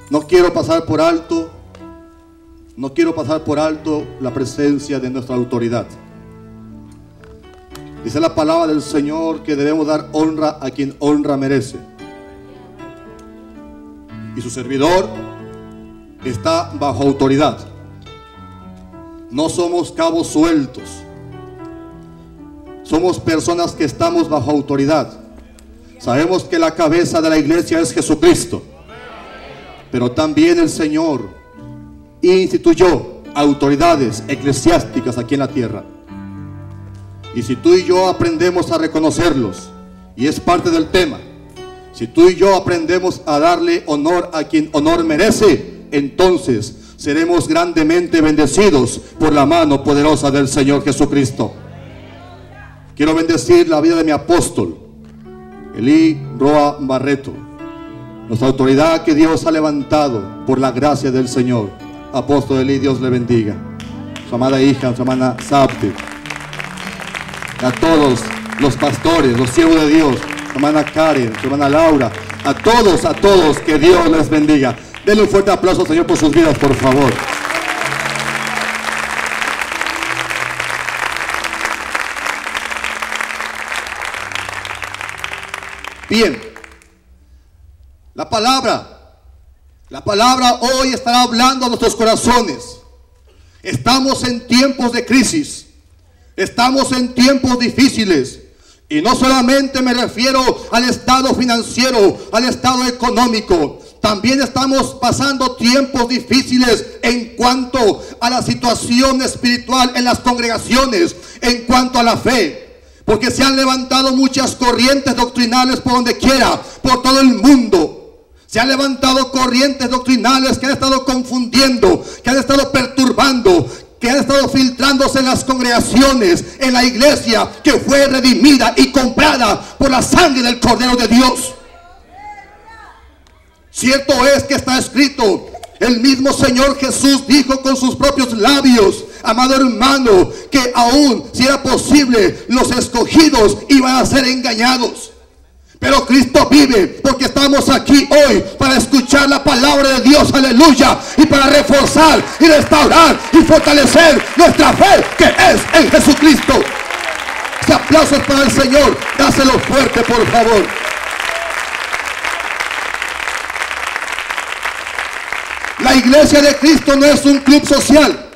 No quiero pasar por alto la presencia de nuestra autoridad. Dice la palabra del Señor que debemos dar honra a quien honra merece. Y su servidor está bajo autoridad. No somos cabos sueltos. Somos personas que estamos bajo autoridad. Sabemos que la cabeza de la iglesia es Jesucristo. Pero también el Señor instituyó autoridades eclesiásticas aquí en la tierra. Y si tú y yo aprendemos a reconocerlos, y es parte del tema, si tú y yo aprendemos a darle honor a quien honor merece, entonces seremos grandemente bendecidos por la mano poderosa del Señor Jesucristo. Quiero bendecir la vida de mi apóstol, Elí Roa Barreto, nuestra autoridad que Dios ha levantado por la gracia del Señor. Apóstol Elí, Dios le bendiga. Su amada hija, su hermana Sabti. A todos los pastores, los siervos de Dios, su hermana Karen, su hermana Laura, a todos, que Dios les bendiga. Denle un fuerte aplauso al Señor por sus vidas, por favor. Bien. La palabra hoy estará hablando a nuestros corazones. Estamos en tiempos de crisis. Estamos en tiempos difíciles. Y no solamente me refiero al estado financiero, al estado económico. También estamos pasando tiempos difíciles en cuanto a la situación espiritual en las congregaciones, en cuanto a la fe. Porque se han levantado muchas corrientes doctrinales por donde quiera, por todo el mundo. Se han levantado corrientes doctrinales que han estado confundiendo, que han estado perturbando, que han estado filtrándose en las congregaciones, en la iglesia que fue redimida y comprada por la sangre del Cordero de Dios. Cierto es que está escrito, el mismo Señor Jesús dijo con sus propios labios, amado hermano, que aún si era posible, los escogidos iban a ser engañados. Pero Cristo vive, porque estamos aquí hoy para escuchar la palabra de Dios, aleluya, y para reforzar y restaurar y fortalecer nuestra fe que es en Jesucristo. Ese aplauso es para el Señor, dáselo fuerte por favor. La iglesia de Cristo no es un club social.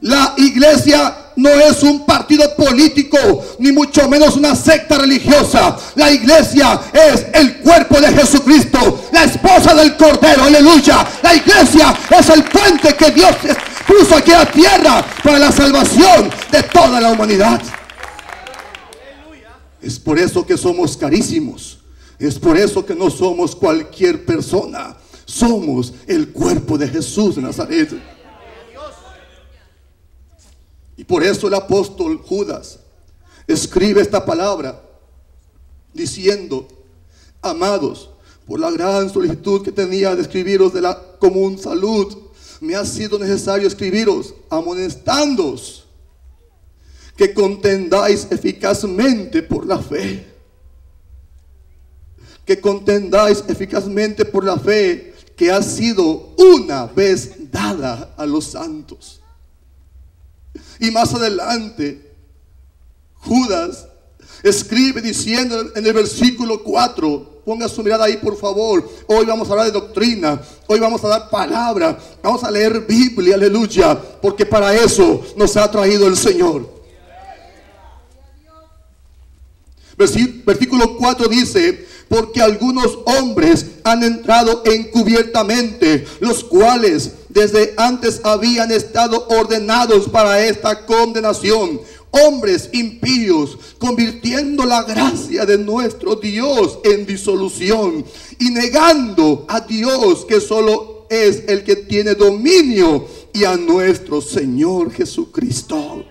La iglesia no es un partido político, ni mucho menos una secta religiosa. La iglesia es el cuerpo de Jesucristo, la esposa del Cordero, aleluya. La iglesia es el puente que Dios puso aquí a la tierra para la salvación de toda la humanidad. Es por eso que somos carísimos. Es por eso que no somos cualquier persona. Somos el cuerpo de Jesús de Nazaret. Y por eso el apóstol Judas escribe esta palabra diciendo: amados, por la gran solicitud que tenía de escribiros de la común salud, me ha sido necesario escribiros amonestándoos que contendáis eficazmente por la fe. Que contendáis eficazmente por la fe que ha sido una vez dada a los santos. Y más adelante, Judas escribe diciendo en el versículo 4, ponga su mirada ahí por favor. Hoy vamos a hablar de doctrina, hoy vamos a dar palabra, vamos a leer Biblia, aleluya, porque para eso nos ha traído el Señor. Versículo 4 dice: porque algunos hombres han entrado encubiertamente, los cuales desde antes habían estado ordenados para esta condenación, hombres impíos, convirtiendo la gracia de nuestro Dios en disolución y negando a Dios, que solo es el que tiene dominio, y a nuestro Señor Jesucristo.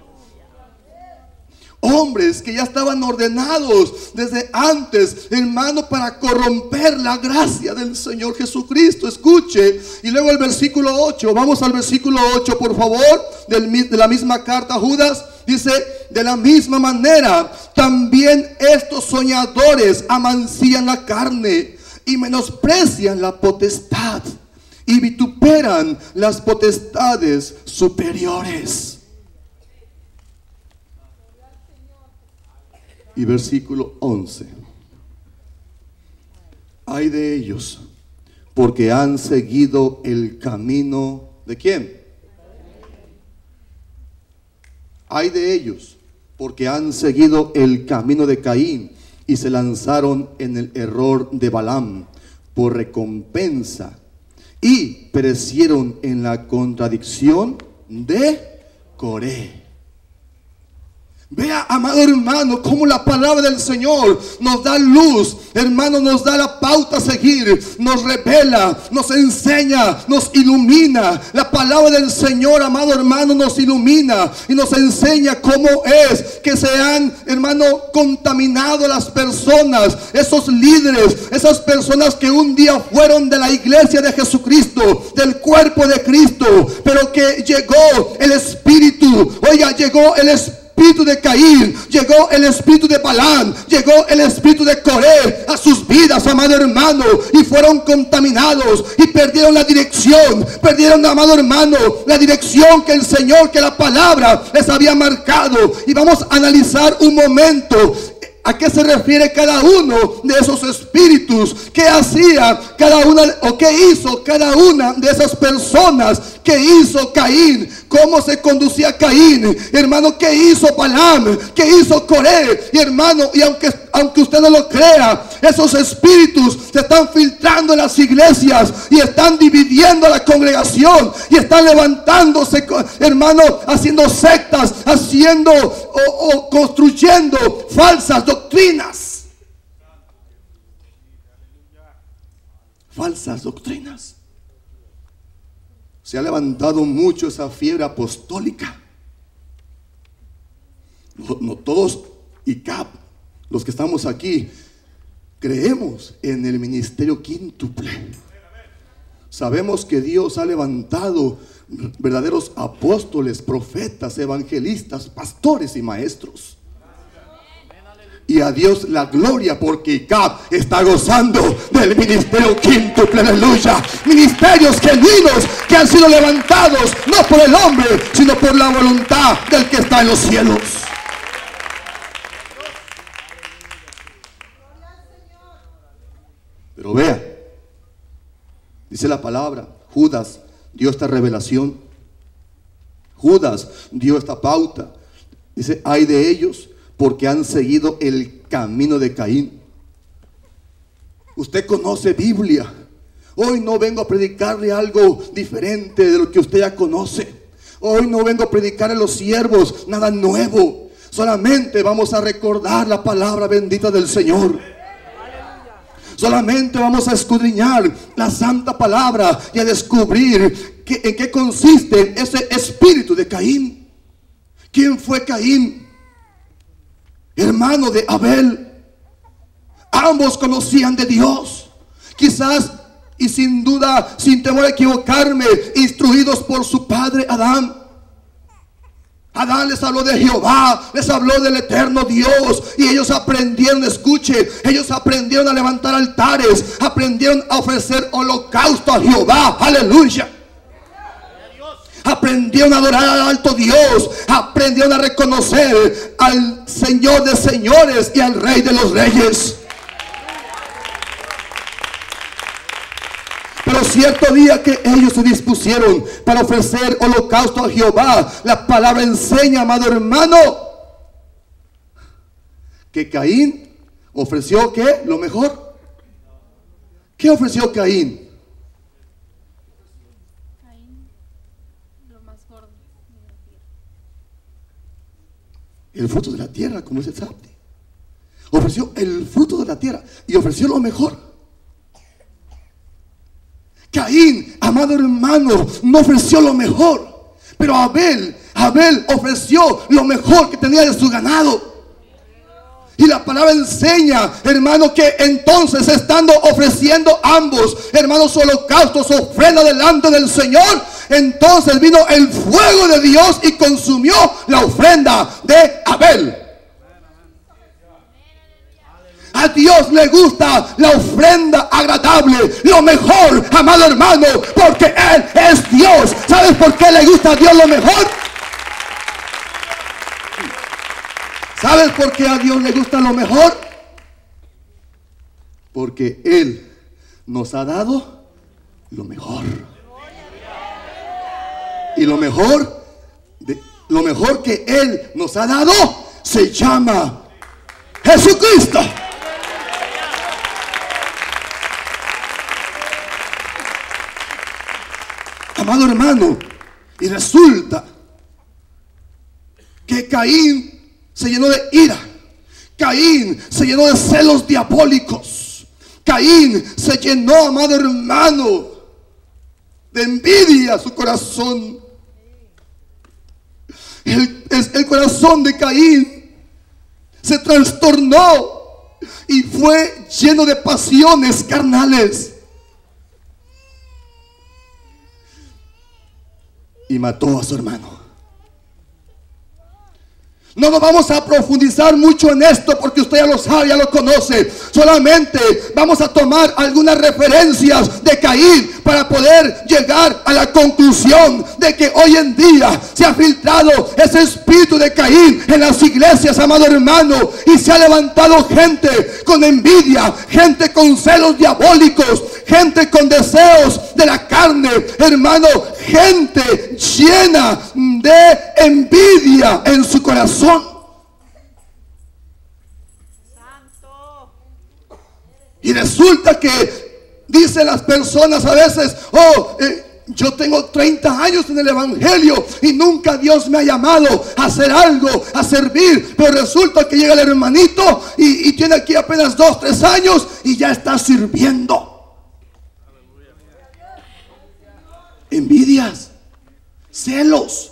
Hombres que ya estaban ordenados desde antes, hermano, para corromper la gracia del Señor Jesucristo. Escuche. Y luego el versículo 8. Vamos al versículo 8, por favor. De la misma carta a Judas. Dice: de la misma manera, también estos soñadores amancillan la carne y menosprecian la potestad y vituperan las potestades superiores. Y versículo 11. Ay de ellos, porque han seguido el camino ¿de quién? Ay de ellos, porque han seguido el camino de Caín y se lanzaron en el error de Balaam por recompensa y perecieron en la contradicción de Coré. Vea, amado hermano, cómo la palabra del Señor nos da luz, hermano, nos da la pauta a seguir, nos revela, nos enseña, nos ilumina. La palabra del Señor, amado hermano, nos ilumina y nos enseña cómo es que se han, hermano, contaminado las personas, esos líderes, esas personas que un día fueron de la iglesia de Jesucristo, del cuerpo de Cristo, pero que llegó el espíritu, oiga, llegó el espíritu de Caín, llegó el espíritu de Balaam, llegó el espíritu de Coré a sus vidas, amado hermano, y fueron contaminados y perdieron la dirección, perdieron, amado hermano, la dirección que el Señor, que la palabra les había marcado. Y vamos a analizar un momento ¿a qué se refiere cada uno de esos espíritus? ¿Qué hacía cada una o qué hizo cada una de esas personas? ¿Qué hizo Caín? ¿Cómo se conducía Caín? Hermano, ¿qué hizo Balaam? ¿Qué hizo Coré? Y hermano, y aunque usted no lo crea, esos espíritus se están filtrando en las iglesias y están dividiendo a la congregación y están levantándose, hermano, haciendo sectas, haciendo o construyendo falsas doctrinas. Falsas doctrinas. Se ha levantado mucho esa fiebre apostólica. No todos los que estamos aquí creemos en el ministerio quíntuple. Sabemos que Dios ha levantado verdaderos apóstoles, profetas, evangelistas, pastores y maestros. Y a Dios la gloria, porque ICAP está gozando del ministerio quíntuple, aleluya. Ministerios genuinos que han sido levantados no por el hombre, sino por la voluntad del que está en los cielos. Pero vea, dice la palabra, Judas dio esta revelación, Judas dio esta pauta. Dice: ay de ellos, porque han seguido el camino de Caín. Usted conoce Biblia. Hoy no vengo a predicarle algo diferente de lo que usted ya conoce. Hoy no vengo a predicarle a los siervos nada nuevo. Solamente vamos a recordar la palabra bendita del Señor. Solamente vamos a escudriñar la santa palabra y a descubrir en qué consiste ese espíritu de Caín. ¿Quién fue Caín? Hermano de Abel. Ambos conocían de Dios, quizás y sin duda, sin temor a equivocarme, instruidos por su padre Adán. Adán les habló de Jehová, les habló del eterno Dios, y ellos aprendieron, escuche, ellos aprendieron a levantar altares, aprendieron a ofrecer holocausto a Jehová, aleluya. Aprendieron a adorar al alto Dios, aprendieron a reconocer al Señor de señores y al Rey de los reyes. Pero cierto día que ellos se dispusieron para ofrecer holocausto a Jehová, la palabra enseña, amado hermano, que Caín ofreció ¿qué? Lo mejor. ¿Qué ofreció Caín? El fruto de la tierra, como dice Sabdi. Ofreció el fruto de la tierra y ofreció lo mejor. Caín, amado hermano, no ofreció lo mejor, pero Abel ofreció lo mejor que tenía de su ganado. Y la palabra enseña, hermano, que entonces estando ofreciendo ambos, hermanos, holocaustos, ofrenda delante del Señor, entonces vino el fuego de Dios y consumió la ofrenda de Abel. A Dios le gusta la ofrenda agradable, lo mejor, amado hermano, porque Él es Dios. ¿Sabes por qué le gusta a Dios lo mejor? ¿Sabes por qué a Dios le gusta lo mejor? Porque Él nos ha dado lo mejor. Y lo mejor que Él nos ha dado se llama Jesucristo. Amado hermano, y resulta que Caín se llenó de ira. Caín se llenó de celos diabólicos. Caín se llenó, amado hermano, de envidia su corazón. El corazón de Caín se trastornó y fue lleno de pasiones carnales. Y mató a su hermano. No nos vamos a profundizar mucho en esto porque usted ya lo sabe, ya lo conoce. Solamente vamos a tomar algunas referencias de Caín para poder llegar a la conclusión de que hoy en día se ha filtrado ese espíritu de Caín en las iglesias, amado hermano, y se ha levantado gente con envidia, gente con celos diabólicos, gente con deseos de la carne, hermano, gente llena de envidia en su corazón. Y resulta que dicen las personas a veces: yo tengo 30 años en el evangelio y nunca Dios me ha llamado a hacer algo, a servir. Pero resulta que llega el hermanito y tiene aquí apenas 2, 3 años y ya está sirviendo. Envidias, celos.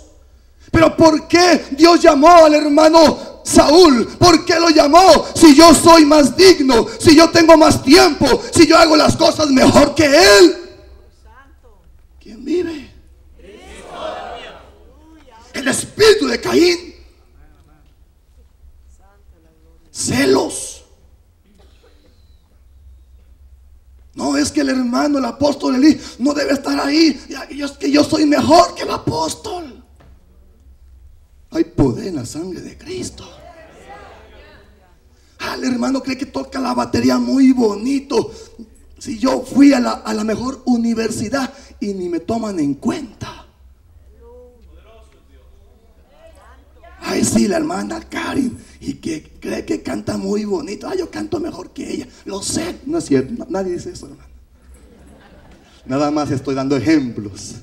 Pero ¿por qué Dios llamó al hermano Saúl? ¿Por qué lo llamó? Si yo soy más digno, si yo tengo más tiempo, si yo hago las cosas mejor que él. ¿Quién vive? El espíritu de Caín. Celos. No, es que el hermano, el apóstol Elí, no debe estar ahí. Es que yo soy mejor que el apóstol. Hay poder en la sangre de Cristo. El hermano cree que toca la batería muy bonito. Si yo fui a la mejor universidad y ni me toman en cuenta. Ay, sí, la hermana Karin, y que cree que canta muy bonito. Yo canto mejor que ella. Lo sé. No es cierto. Nadie dice eso, hermano. Nada más estoy dando ejemplos.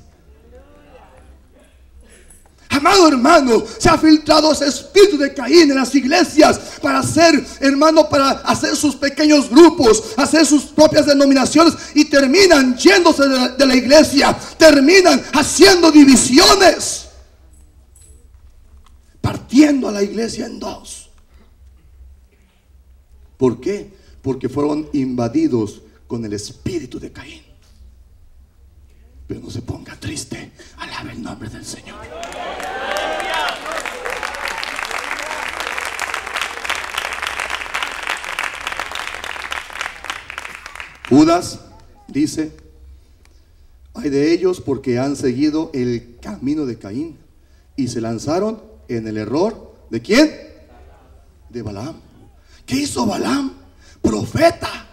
Amado hermano, se ha filtrado ese espíritu de Caín en las iglesias para hacer, hermano, para hacer sus pequeños grupos, hacer sus propias denominaciones, y terminan yéndose de la iglesia, terminan haciendo divisiones, partiendo a la iglesia en dos. ¿Por qué? Porque fueron invadidos con el espíritu de Caín. Pero no se ponga triste, alabe el nombre del Señor. Judas dice: ay de ellos, porque han seguido el camino de Caín y se lanzaron en el error. ¿De quién? De Balaam. ¿Qué hizo Balaam? Profeta.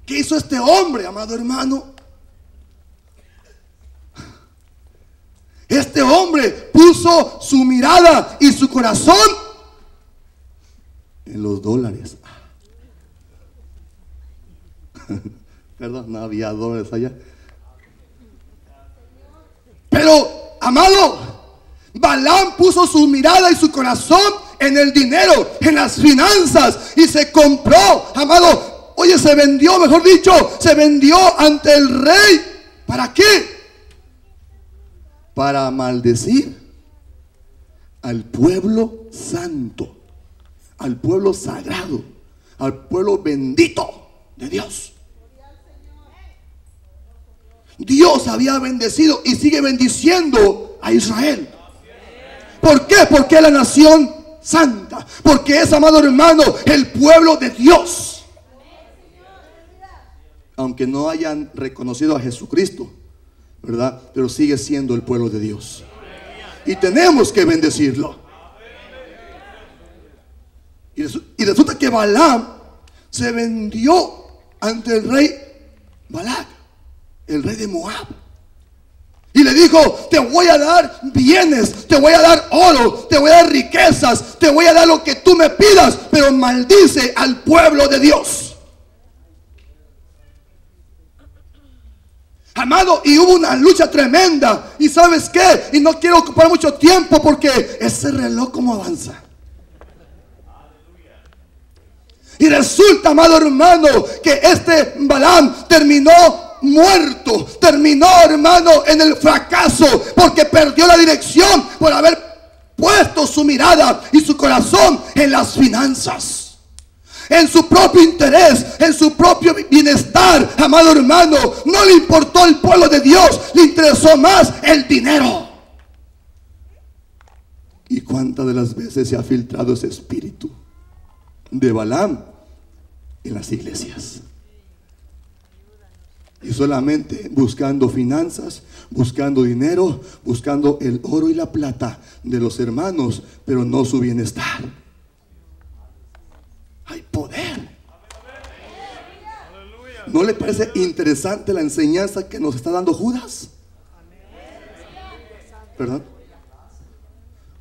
¿Qué hizo este hombre, amado hermano? Este hombre puso su mirada y su corazón en los dólares. Perdón, no había dólares allá. Pero, amado, Balaam puso su mirada y su corazón en el dinero, en las finanzas, y se compró, amado, oye, se vendió, mejor dicho, se vendió ante el rey. ¿Para qué? Para maldecir al pueblo santo, al pueblo sagrado, al pueblo bendito de Dios. Dios había bendecido y sigue bendiciendo a Israel. ¿Por qué? Porque es la nación santa, porque es, amado hermano, el pueblo de Dios. Aunque no hayan reconocido a Jesucristo, ¿verdad? Pero sigue siendo el pueblo de Dios. Y tenemos que bendecirlo. Y resulta que Balaam se vendió ante el rey Balac, el rey de Moab. Y le dijo: te voy a dar bienes, te voy a dar oro, te voy a dar riquezas, te voy a dar lo que tú me pidas, pero maldice al pueblo de Dios. Amado, y hubo una lucha tremenda. ¿Y sabes qué? Y no quiero ocupar mucho tiempo porque ese reloj como avanza. Y resulta, amado hermano, que este Balaam terminó muerto, terminó, hermano, en el fracaso, porque perdió la dirección por haber puesto su mirada y su corazón en las finanzas, en su propio interés, en su propio bienestar. Amado hermano, no le importó el pueblo de Dios, le interesó más el dinero. ¿Y cuántas de las veces se ha filtrado ese espíritu de Balaam en las iglesias? Y solamente buscando finanzas, buscando dinero, buscando el oro y la plata de los hermanos, pero no su bienestar. Hay poder. ¿No le parece interesante la enseñanza que nos está dando Judas? ¿Perdón?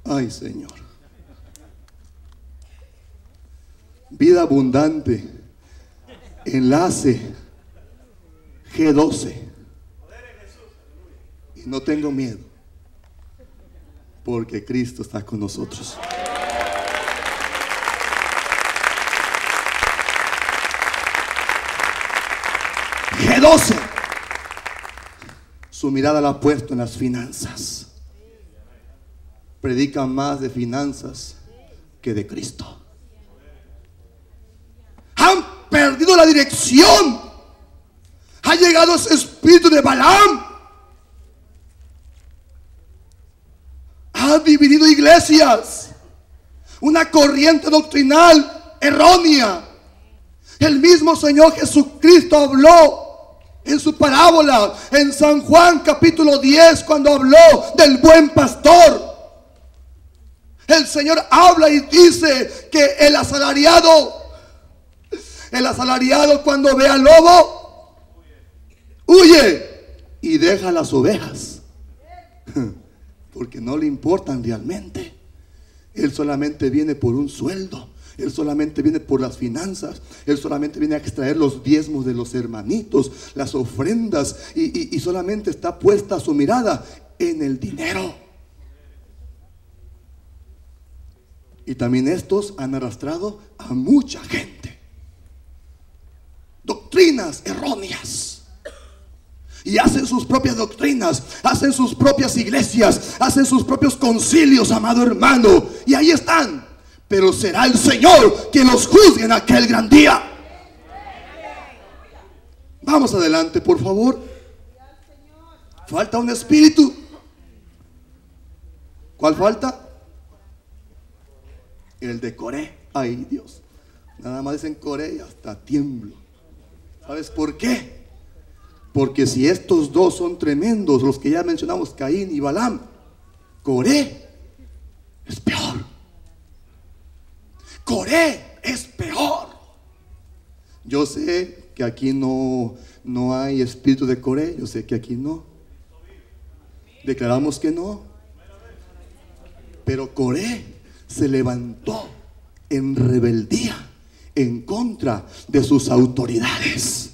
Ay, Señor. Vida abundante. Enlace G12. Y no tengo miedo, porque Cristo está con nosotros. G12. Su mirada la ha puesto en las finanzas. Predica más de finanzas que de Cristo. Han perdido la dirección. Ha llegado ese espíritu de Balaam. Ha dividido iglesias. Una corriente doctrinal errónea. El mismo Señor Jesucristo habló en su parábola en San Juan capítulo 10, cuando habló del buen pastor. El Señor habla y dice que el asalariado cuando ve al lobo, huye y deja las ovejas, porque no le importan realmente. Él solamente viene por un sueldo. Él solamente viene por las finanzas. Él solamente viene a extraer los diezmos de los hermanitos, las ofrendas, y solamente está puesta su mirada en el dinero. Y también estos han arrastrado a mucha gente. Doctrinas erróneas. Y hacen sus propias doctrinas, hacen sus propias iglesias, hacen sus propios concilios, amado hermano. Y ahí están. Pero será el Señor quien los juzgue en aquel gran día. Vamos adelante, por favor. Falta un espíritu. ¿Cuál falta? El de Coré. Ay, Dios. Nada más dicen Coré y hasta tiemblo. ¿Sabes por qué? Porque si estos dos son tremendos, los que ya mencionamos, Caín y Balaam, Coré es peor. Coré es peor. Yo sé que aquí no hay espíritu de Coré. Yo sé que aquí no. Declaramos que no. Pero Coré se levantó en rebeldía en contra de sus autoridades.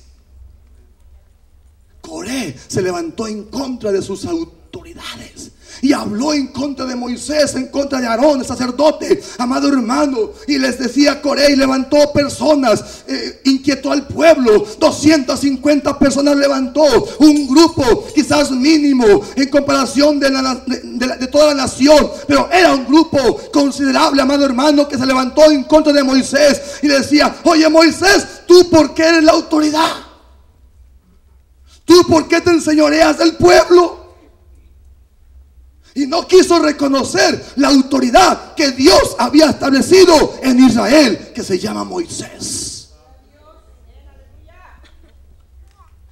Coré se levantó en contra de sus autoridades. y habló en contra de Moisés, en contra de Aarón, el sacerdote, amado hermano, y les decía Coré, y levantó personas, inquietó al pueblo. 250 personas levantó, un grupo quizás mínimo en comparación de toda la nación, pero era un grupo considerable, amado hermano, que se levantó en contra de Moisés y le decía: oye Moisés, ¿tú por qué eres la autoridad? ¿Tú por qué te enseñoreas del pueblo? Y no quiso reconocer la autoridad que Dios había establecido en Israel, que se llama Moisés.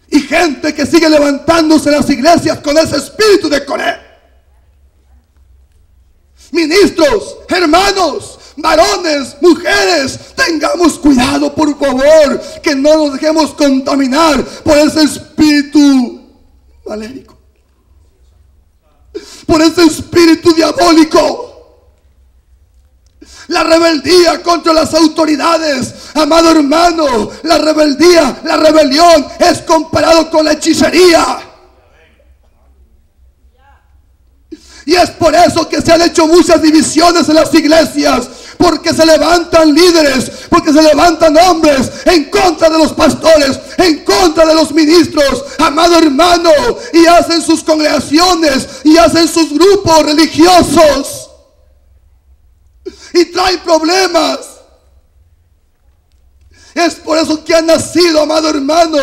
Y gente que sigue levantándose en las iglesias con ese espíritu de Coré. Ministros, hermanos, varones, mujeres, tengamos cuidado, por favor, que no nos dejemos contaminar por ese espíritu maléfico, por ese espíritu diabólico. La rebeldía contra las autoridades, amado hermano, la rebeldía, la rebelión es comparado con la hechicería. Y es por eso que se han hecho muchas divisiones en las iglesias, porque se levantan líderes, porque se levantan hombres en contra de los pastores, en contra de los ministros, amado hermano, y hacen sus congregaciones y hacen sus grupos religiosos y traen problemas. Es por eso que han nacido, amado hermano,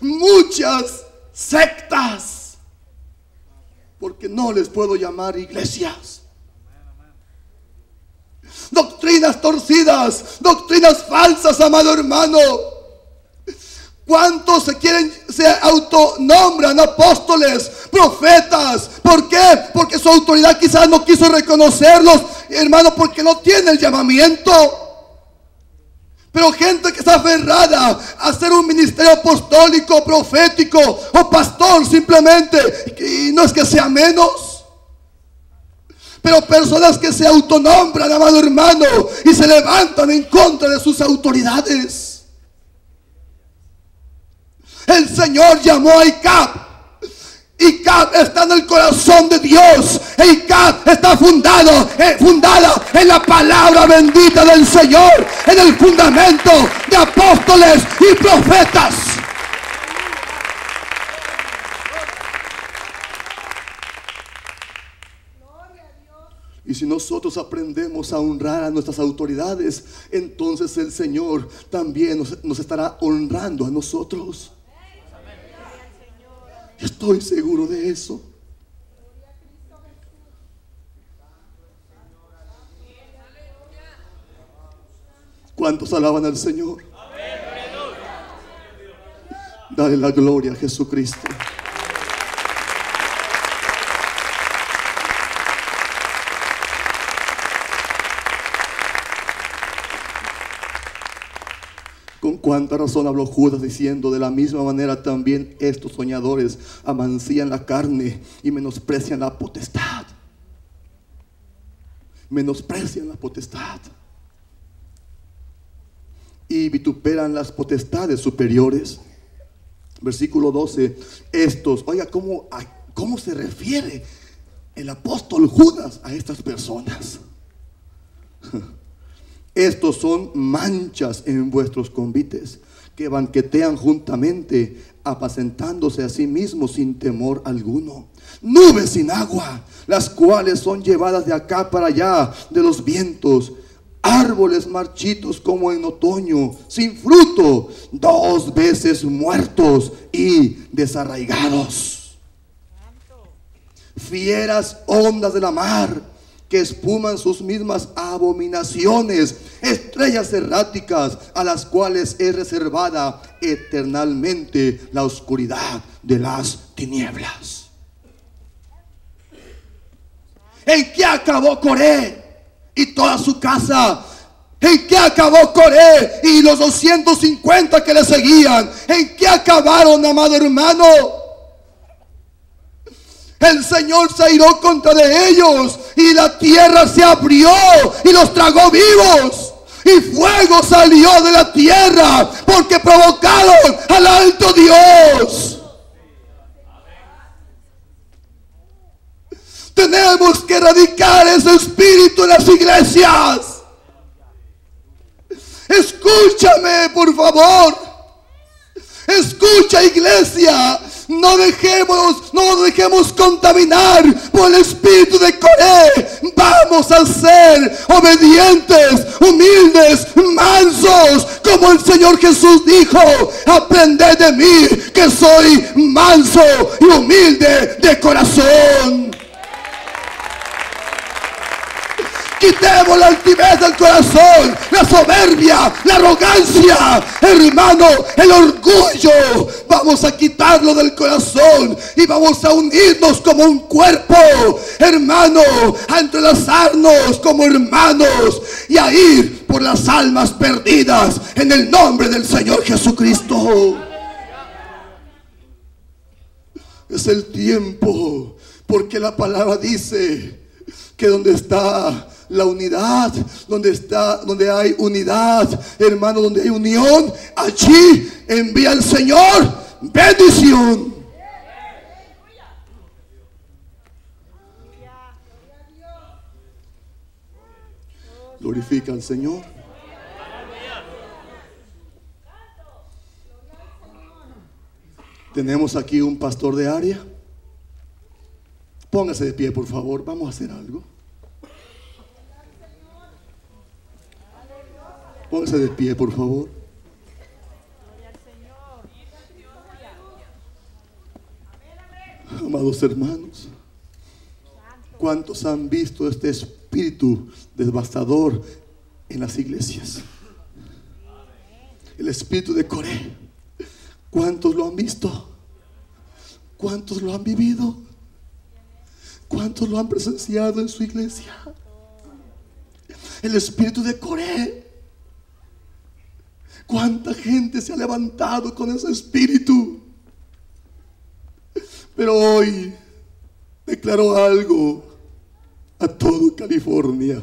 muchas sectas, porque no les puedo llamar iglesias. Doctrinas torcidas, doctrinas falsas, amado hermano. ¿Cuántos se autonombran apóstoles, profetas? ¿Por qué? Porque su autoridad quizás no quiso reconocerlos, hermano, porque no tiene el llamamiento. Pero gente que está aferrada a ser un ministerio apostólico, profético o pastor simplemente, y no es que sea menos, pero personas que se autonombran, amado hermano, y se levantan en contra de sus autoridades. El Señor llamó a Icab. Icab está en el corazón de Dios. Icab está fundada en la palabra bendita del Señor, en el fundamento de apóstoles y profetas. Y si nosotros aprendemos a honrar a nuestras autoridades, entonces el Señor también nos estará honrando a nosotros. Estoy seguro de eso. ¿Cuántos alaban al Señor? Dale la gloria a Jesucristo. Con cuánta razón habló Judas diciendo: de la misma manera también estos soñadores amancían la carne y menosprecian la potestad. Menosprecian la potestad y vituperan las potestades superiores. Versículo 12. Estos, oiga, ¿cómo se refiere el apóstol Judas a estas personas? Estos son manchas en vuestros convites, que banquetean juntamente, apacentándose a sí mismos sin temor alguno. Nubes sin agua, las cuales son llevadas de acá para allá de los vientos. Árboles marchitos como en otoño, sin fruto, 2 veces muertos y desarraigados. Fieras ondas de la mar, que espuman sus mismas abominaciones, estrellas erráticas, a las cuales es reservada eternamente la oscuridad de las tinieblas. ¿En qué acabó Coré y toda su casa? ¿En qué acabó Coré y los 250 que le seguían? ¿En qué acabaron, amado hermano? El Señor se airó contra de ellos y la tierra se abrió y los tragó vivos. Y fuego salió de la tierra porque provocaron al alto Dios. Tenemos que erradicar ese espíritu en las iglesias. Escúchame, por favor. Escucha, iglesia. No nos dejemos contaminar por el espíritu de Coré. Vamos a ser obedientes, humildes, mansos, como el Señor Jesús dijo: aprended de mí, que soy manso y humilde de corazón. Quitemos la altivez del corazón, la soberbia, la arrogancia, hermano, el orgullo. Vamos a quitarlo del corazón y vamos a unirnos como un cuerpo, hermano, a entrelazarnos como hermanos y a ir por las almas perdidas en el nombre del Señor Jesucristo. Es el tiempo, porque la palabra dice que donde está la unidad, donde hay unidad, hermano, donde hay unión, allí envía el Señor bendición. Glorifica al Señor. Tenemos aquí un pastor de área. Póngase de pie, por favor. Vamos a hacer algo. Póngase de pie, por favor. Amados hermanos, ¿cuántos han visto este espíritu devastador en las iglesias? El espíritu de Coré. ¿Cuántos lo han visto? ¿Cuántos lo han vivido? ¿Cuántos lo han presenciado en su iglesia? El espíritu de Coré. ¿Cuánta gente se ha levantado con ese espíritu? Pero hoy declaró algo a todo California.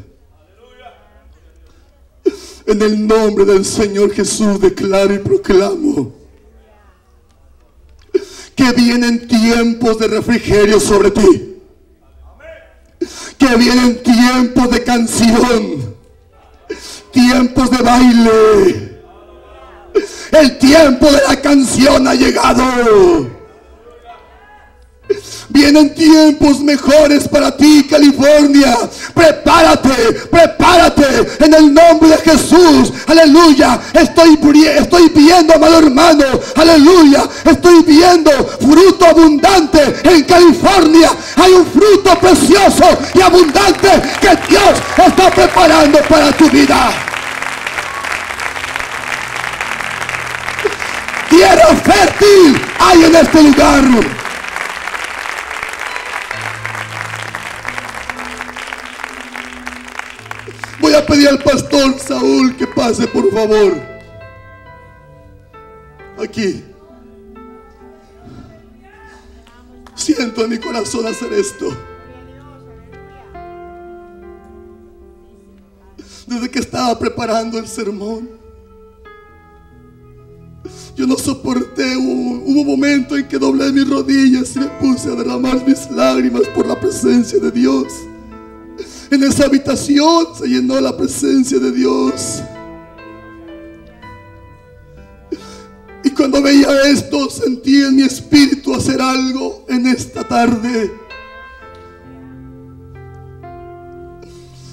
En el nombre del Señor Jesús declaro y proclamo que vienen tiempos de refrigerio sobre ti. Que vienen tiempos de canción, tiempos de baile. El tiempo de la canción ha llegado. Vienen tiempos mejores para ti, California. Prepárate, prepárate en el nombre de Jesús. Aleluya. Estoy viendo, amado hermano, aleluya, estoy viendo fruto abundante en California. Hay un fruto precioso y abundante que Dios está preparando para tu vida. Tierra fértil hay en este lugar. Voy a pedir al pastor Saúl que pase, por favor. Aquí. Siento en mi corazón hacer esto. Desde que estaba preparando el sermón, yo no soporté. Hubo un momento en que doblé mis rodillas y me puse a derramar mis lágrimas por la presencia de Dios. En esa habitación se llenó la presencia de Dios. Y cuando veía esto, sentí en mi espíritu hacer algo en esta tarde.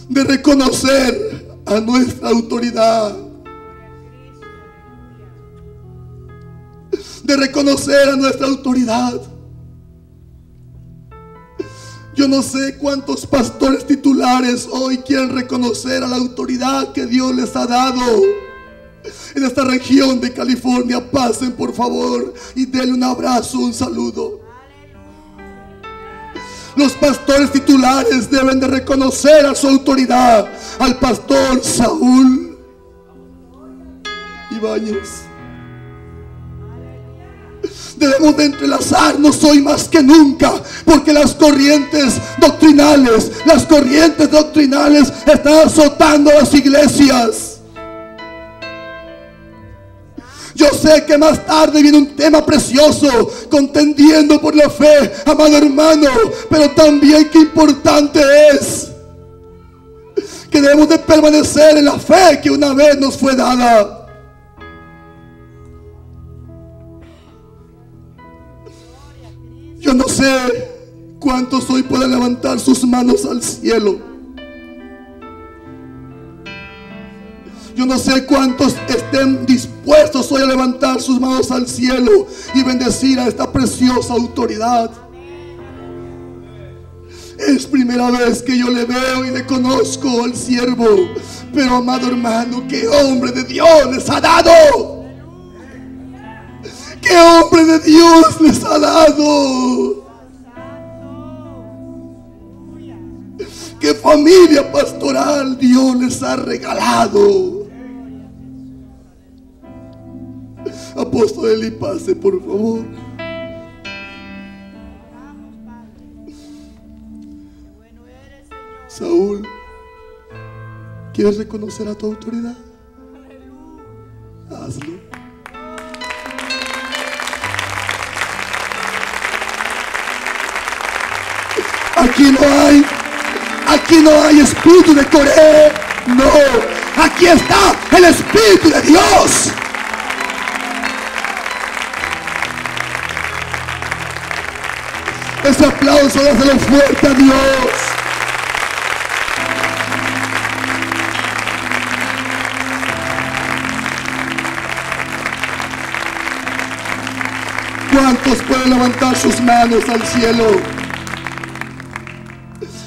De reconocer a nuestra autoridad. De reconocer a nuestra autoridad. Yo no sé cuántos pastores titulares hoy quieren reconocer a la autoridad que Dios les ha dado en esta región de California. Pasen, por favor, y denle un abrazo, un saludo. Los pastores titulares deben de reconocer a su autoridad, al pastor Saúl Ibáñez. Debemos de entrelazarnos hoy más que nunca, porque las corrientes doctrinales están azotando las iglesias. Yo sé que más tarde viene un tema precioso, contendiendo por la fe, amado hermano, pero también qué importante es que debemos de permanecer en la fe que una vez nos fue dada. Yo no sé cuántos hoy pueden levantar sus manos al cielo. Yo no sé cuántos estén dispuestos hoy a levantar sus manos al cielo y bendecir a esta preciosa autoridad. Es primera vez que yo le veo y le conozco al siervo, pero amado hermano, qué hombre de Dios les ha dado. ¡Qué hombre de Dios les ha dado! ¡Qué familia pastoral Dios les ha regalado! Apóstol Eli, pase por favor. Saúl, ¿quieres reconocer a tu autoridad? Hazlo. Aquí no hay espíritu de Coré. No, aquí está el Espíritu de Dios. Ese aplauso, dáselo fuerte a Dios. ¿Cuántos pueden levantar sus manos al cielo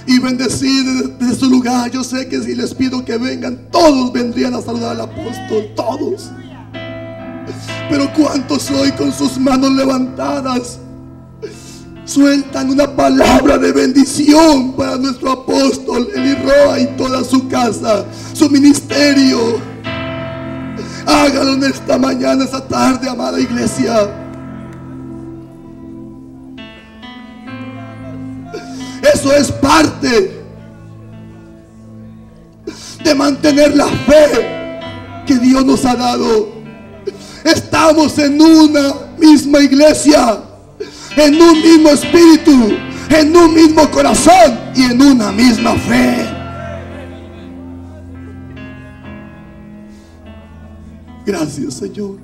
y bendecir desde su lugar? Yo sé que si les pido que vengan, todos vendrían a saludar al apóstol, todos. Pero ¿cuántos hoy con sus manos levantadas sueltan una palabra de bendición para nuestro apóstol Eli Roa y toda su casa, su ministerio? Hágalo en esta mañana, esta tarde, amada iglesia. Eso es parte de mantener la fe que Dios nos ha dado. Estamos en una misma iglesia, en un mismo espíritu, en un mismo corazón y en una misma fe. Gracias, Señor.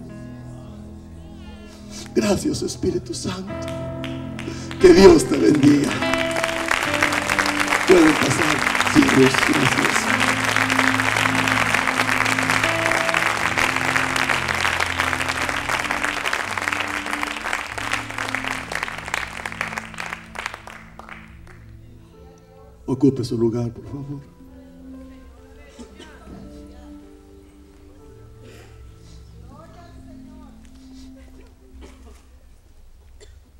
Gracias, Espíritu Santo. Que Dios te bendiga. Pueden pasar. Sí, Dios, gracias. Ocupe su lugar, por favor.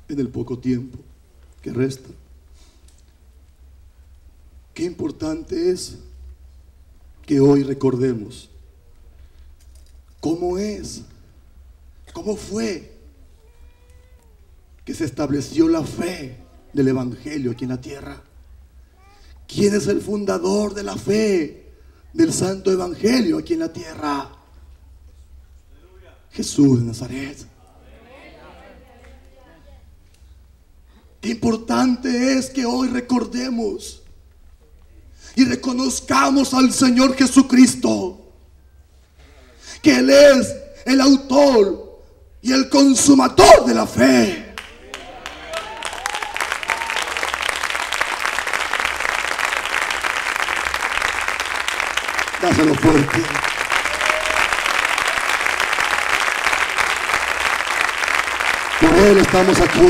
En el poco tiempo que resta, qué importante es que hoy recordemos cómo fue que se estableció la fe del Evangelio aquí en la tierra. ¿Quién es el fundador de la fe del Santo Evangelio aquí en la tierra? Jesús de Nazaret. Qué importante es que hoy recordemos y reconozcamos al Señor Jesucristo, que Él es el autor y el consumador de la fe. Dáselo fuerte. Por Él estamos aquí,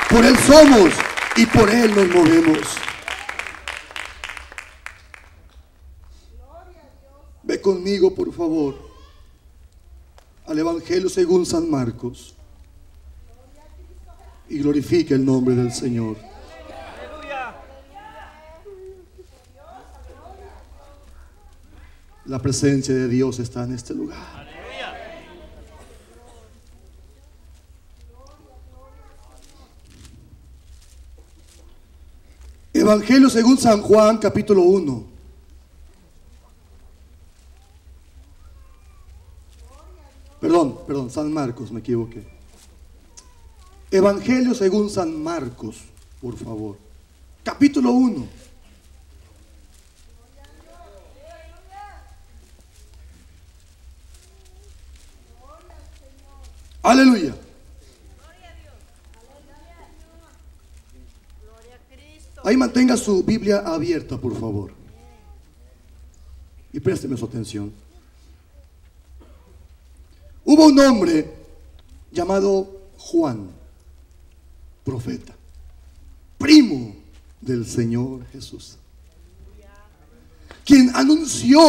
por Él somos y por Él nos movemos. Ve conmigo, por favor, al Evangelio según San Marcos y glorifica el nombre del Señor. La presencia de Dios está en este lugar. Evangelio según San Juan, capítulo 1. Perdón, San Marcos, me equivoqué. Evangelio según San Marcos, por favor. Capítulo 1. Aleluya. Ahí mantenga su Biblia abierta, por favor. Y présteme su atención. Hubo un hombre llamado Juan, profeta, primo del Señor Jesús, quien anunció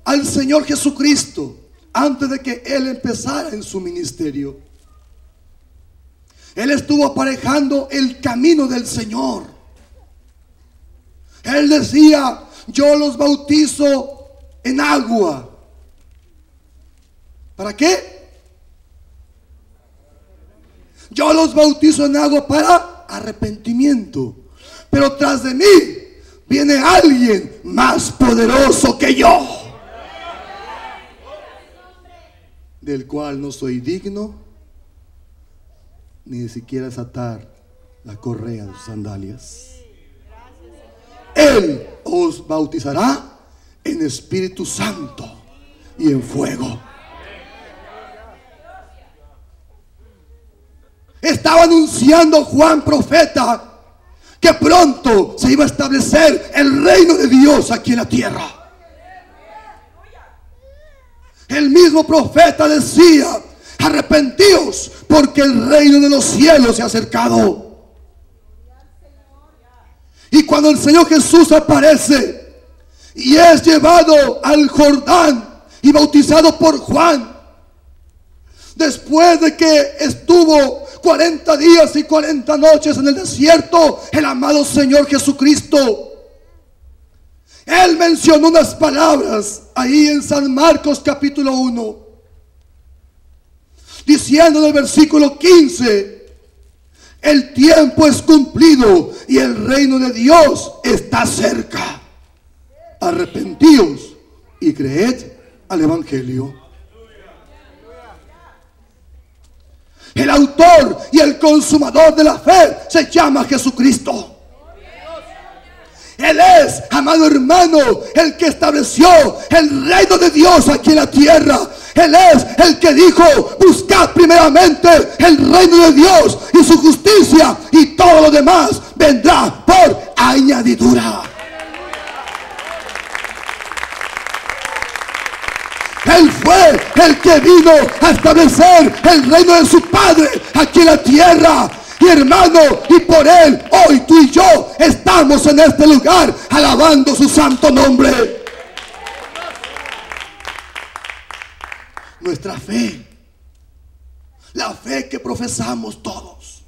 al Señor Jesucristo antes de que Él empezara en su ministerio. Él estuvo aparejando el camino del Señor. Él decía: yo los bautizo en agua. ¿Para qué? Yo los bautizo en agua para arrepentimiento. Pero tras de mí viene alguien más poderoso que yo, del cual no soy digno ni siquiera desatar la correa de sus sandalias. Él os bautizará en Espíritu Santo y en fuego. Estaba anunciando Juan profeta que pronto se iba a establecer el reino de Dios aquí en la tierra. El mismo profeta decía: arrepentíos, porque el reino de los cielos se ha acercado. Y cuando el Señor Jesús aparece y es llevado al Jordán y bautizado por Juan, después de que estuvo 40 días y 40 noches en el desierto, el amado Señor Jesucristo, Él mencionó unas palabras ahí en San Marcos capítulo 1, diciendo en el versículo 15: el tiempo es cumplido y el reino de Dios está cerca. Arrepentíos y creed al Evangelio. El autor y el consumador de la fe se llama Jesucristo. Él es, amado hermano, el que estableció el reino de Dios aquí en la tierra. Él es el que dijo: buscad primeramente el reino de Dios y su justicia, y todo lo demás vendrá por añadidura. Él fue el que vino a establecer el reino de su Padre aquí en la tierra. Y hermano, y por Él hoy tú y yo estamos en este lugar alabando su santo nombre. Nuestra fe, la fe que profesamos todos,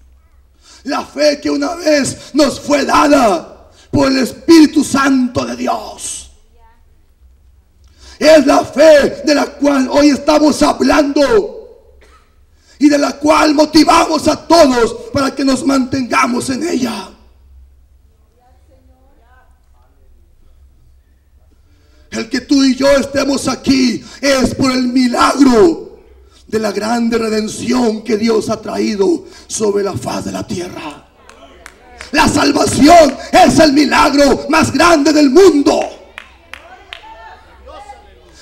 la fe que una vez nos fue dada por el Espíritu Santo de Dios, es la fe de la cual hoy estamos hablando y de la cual motivamos a todos para que nos mantengamos en ella. El que tú y yo estemos aquí es por el milagro de la grande redención que Dios ha traído sobre la faz de la tierra. La salvación es el milagro más grande del mundo.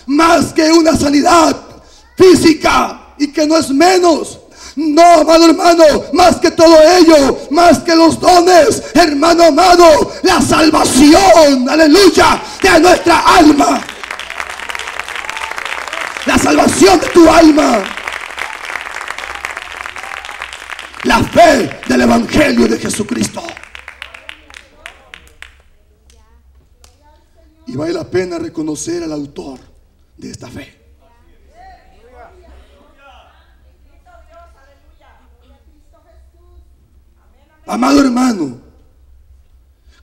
Más que una sanidad física, y que no es menos. No, amado hermano, más que todo ello, más que los dones, hermano amado, la salvación, aleluya, de nuestra alma. La salvación de tu alma. La fe del Evangelio de Jesucristo. Y vale la pena reconocer al autor de esta fe. Amado hermano,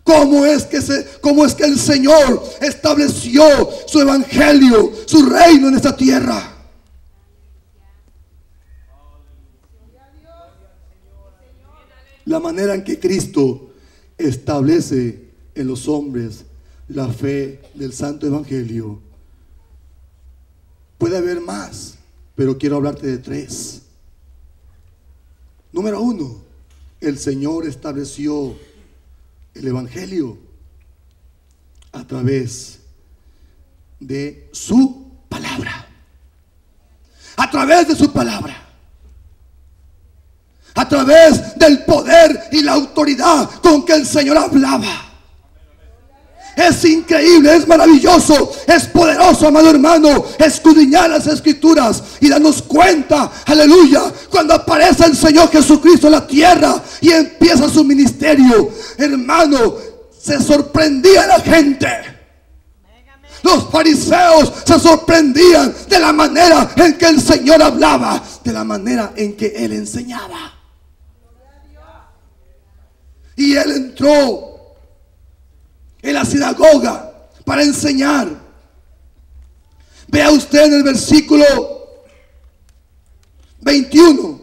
¿cómo es que el Señor estableció su evangelio, su reino en esta tierra? La manera en que Cristo establece en los hombres la fe del santo evangelio Puede haber más, pero quiero hablarte de 3. Número 1, el Señor estableció el Evangelio a través de su palabra. A través de su palabra. A través del poder y la autoridad con que el Señor hablaba. Es increíble, es maravilloso, es poderoso, amado hermano, escudriñar las Escrituras y darnos cuenta, aleluya, cuando aparece el Señor Jesucristo en la tierra y empieza su ministerio. Hermano, se sorprendía la gente. Los fariseos se sorprendían de la manera en que el Señor hablaba, de la manera en que Él enseñaba. Y Él entró en la sinagoga para enseñar. Vea usted en el versículo 21.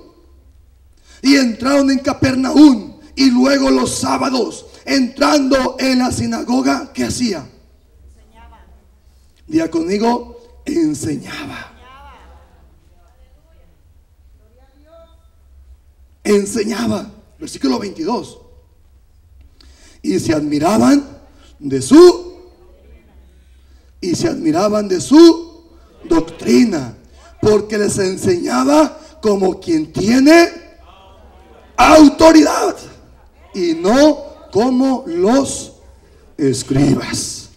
Y entraron en Capernaum, y luego los sábados, entrando en la sinagoga, ¿qué hacía? Enseñaba. Diga conmigo, enseñaba. Enseñaba. Versículo 22. Y se admiraban de su doctrina, porque les enseñaba como quien tiene autoridad y no como los escribas.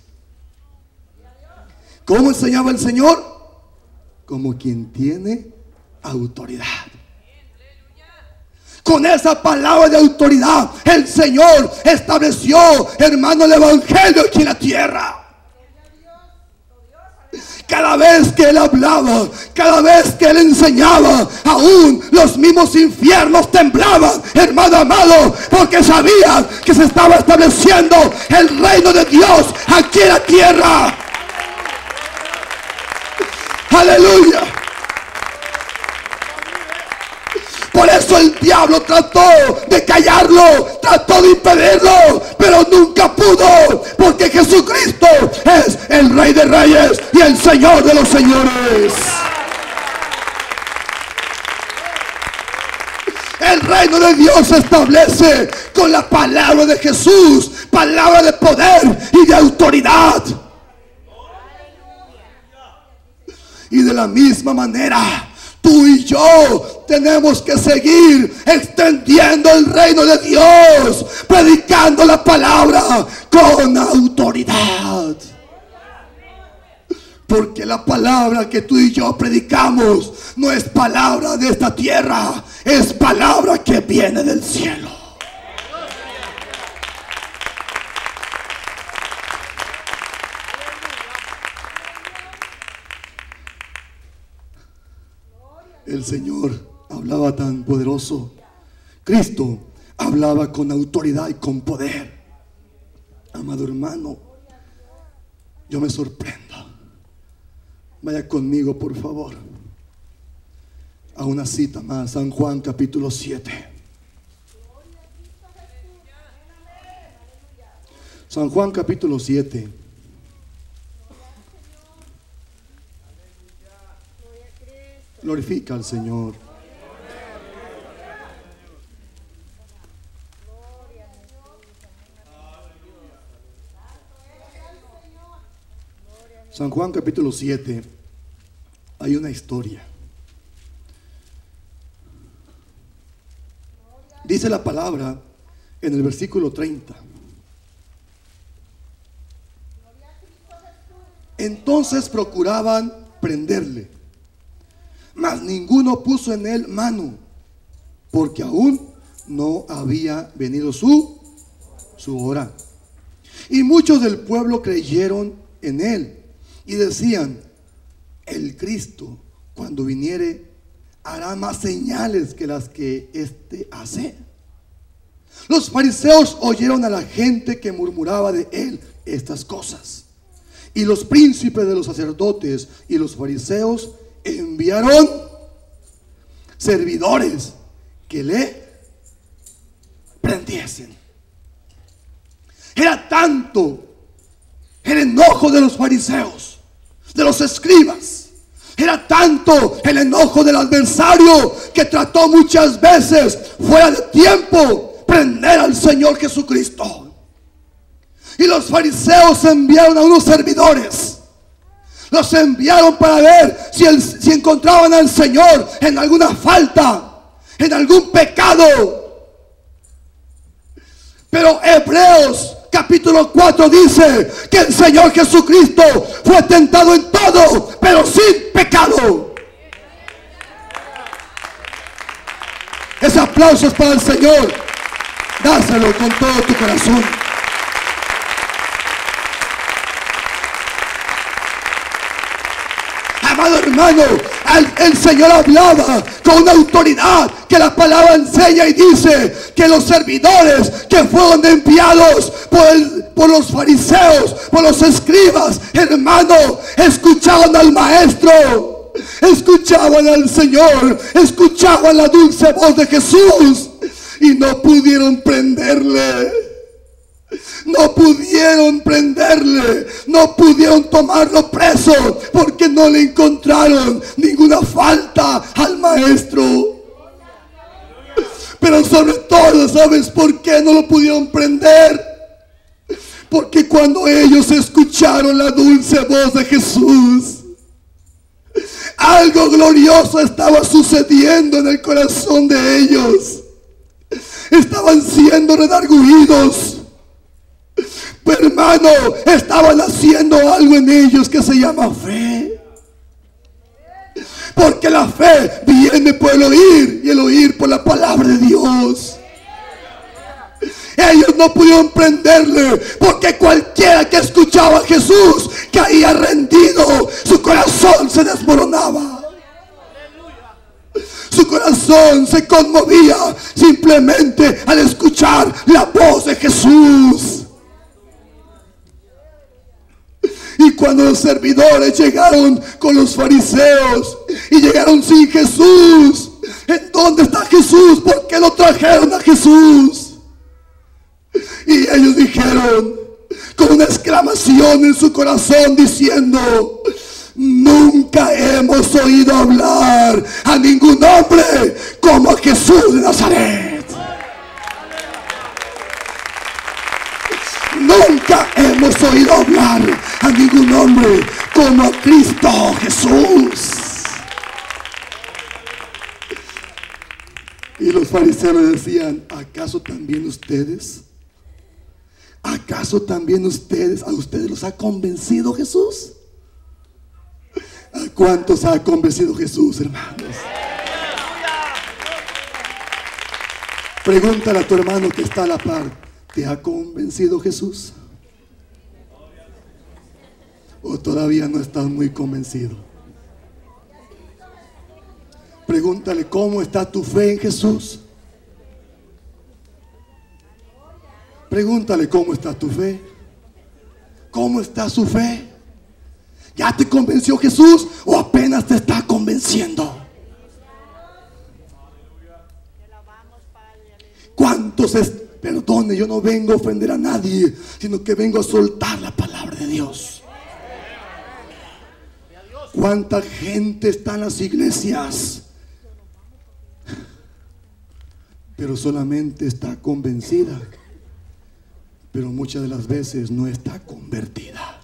¿Cómo enseñaba el Señor? Como quien tiene autoridad. Con esa palabra de autoridad el Señor estableció, hermano, el Evangelio aquí en la tierra. Cada vez que Él hablaba, cada vez que Él enseñaba, aún los mismos infiernos temblaban, hermano amado, porque sabían que se estaba estableciendo el reino de Dios aquí en la tierra. Aleluya. Por eso el diablo trató de callarlo, trató de impedirlo, pero nunca pudo, porque Jesucristo es el Rey de Reyes y el Señor de los Señores. El reino de Dios se establece con la palabra de Jesús, palabra de poder y de autoridad. Y de la misma manera, tú y yo tenemos que seguir extendiendo el reino de Dios, predicando la palabra con autoridad. Porque la palabra que tú y yo predicamos no es palabra de esta tierra, es palabra que viene del cielo. El Señor hablaba tan poderoso. Cristo hablaba con autoridad y con poder. Amado hermano, yo me sorprendo. Vaya conmigo, por favor, a una cita más, San Juan capítulo 7. San Juan capítulo 7. Glorifica al Señor. San Juan capítulo 7. Hay una historia. Dice la palabra en el versículo 30. Entonces procuraban prenderle, mas ninguno puso en él mano, porque aún no había venido su hora. Y muchos del pueblo creyeron en él y decían: el Cristo, cuando viniere, hará más señales que las que éste hace. Los fariseos oyeron a la gente que murmuraba de él estas cosas, y los príncipes de los sacerdotes y los fariseos enviaron servidores que le prendiesen. Era tanto el enojo de los fariseos, de los escribas, Era tanto el enojo del adversario que trató muchas veces, fuera de tiempo, prender al Señor Jesucristo. Y los fariseos enviaron a unos servidores. Los enviaron para ver si encontraban al Señor en alguna falta, en algún pecado. Pero Hebreos capítulo 4 dice que el Señor Jesucristo fue tentado en todo, pero sin pecado. Ese aplauso es para el Señor. Dáselo con todo tu corazón. Amado hermano, el Señor hablaba con una autoridad que la palabra enseña y dice que los servidores que fueron enviados por los fariseos, por los escribas, hermano, escuchaban al maestro, escuchaban al Señor, escuchaban la dulce voz de Jesús y no pudieron prenderle. No pudieron prenderle, no pudieron tomarlo preso, porque no le encontraron ninguna falta al maestro. Pero sobre todo, ¿sabes por qué no lo pudieron prender? Porque cuando ellos escucharon la dulce voz de Jesús, algo glorioso estaba sucediendo en el corazón de ellos. Estaban siendo redarguidos. Pero hermano, estaban haciendo algo en ellos que se llama fe. Porque la fe viene por el oír y el oír por la palabra de Dios. Ellos no pudieron prenderle, porque cualquiera que escuchaba a Jesús caía rendido. Su corazón se desmoronaba. Su corazón se conmovía simplemente al escuchar la voz de Jesús. Y cuando los servidores llegaron con los fariseos y llegaron sin Jesús, ¿en dónde está Jesús? ¿Por qué lo trajeron a Jesús? Y ellos dijeron con una exclamación en su corazón diciendo: nunca hemos oído hablar a ningún hombre como a Jesús de Nazaret. Nunca hemos oído hablar a ningún hombre como a Cristo Jesús. Y los fariseos decían: ¿acaso también ustedes? ¿Acaso también ustedes? ¿A ustedes los ha convencido Jesús? ¿A cuántos ha convencido Jesús, hermanos? Pregúntale a tu hermano que está a la par: ¿te ha convencido Jesús? ¿O todavía no estás muy convencido? Pregúntale: ¿cómo está tu fe en Jesús? Pregúntale: ¿cómo está tu fe? ¿Cómo está su fe? ¿Ya te convenció Jesús o apenas te está convenciendo? ¿Cuántos perdone, yo no vengo a ofender a nadie, sino que vengo a soltar la palabra de Dios? ¿Cuánta gente está en las iglesias, pero solamente está convencida, pero muchas de las veces no está convertida?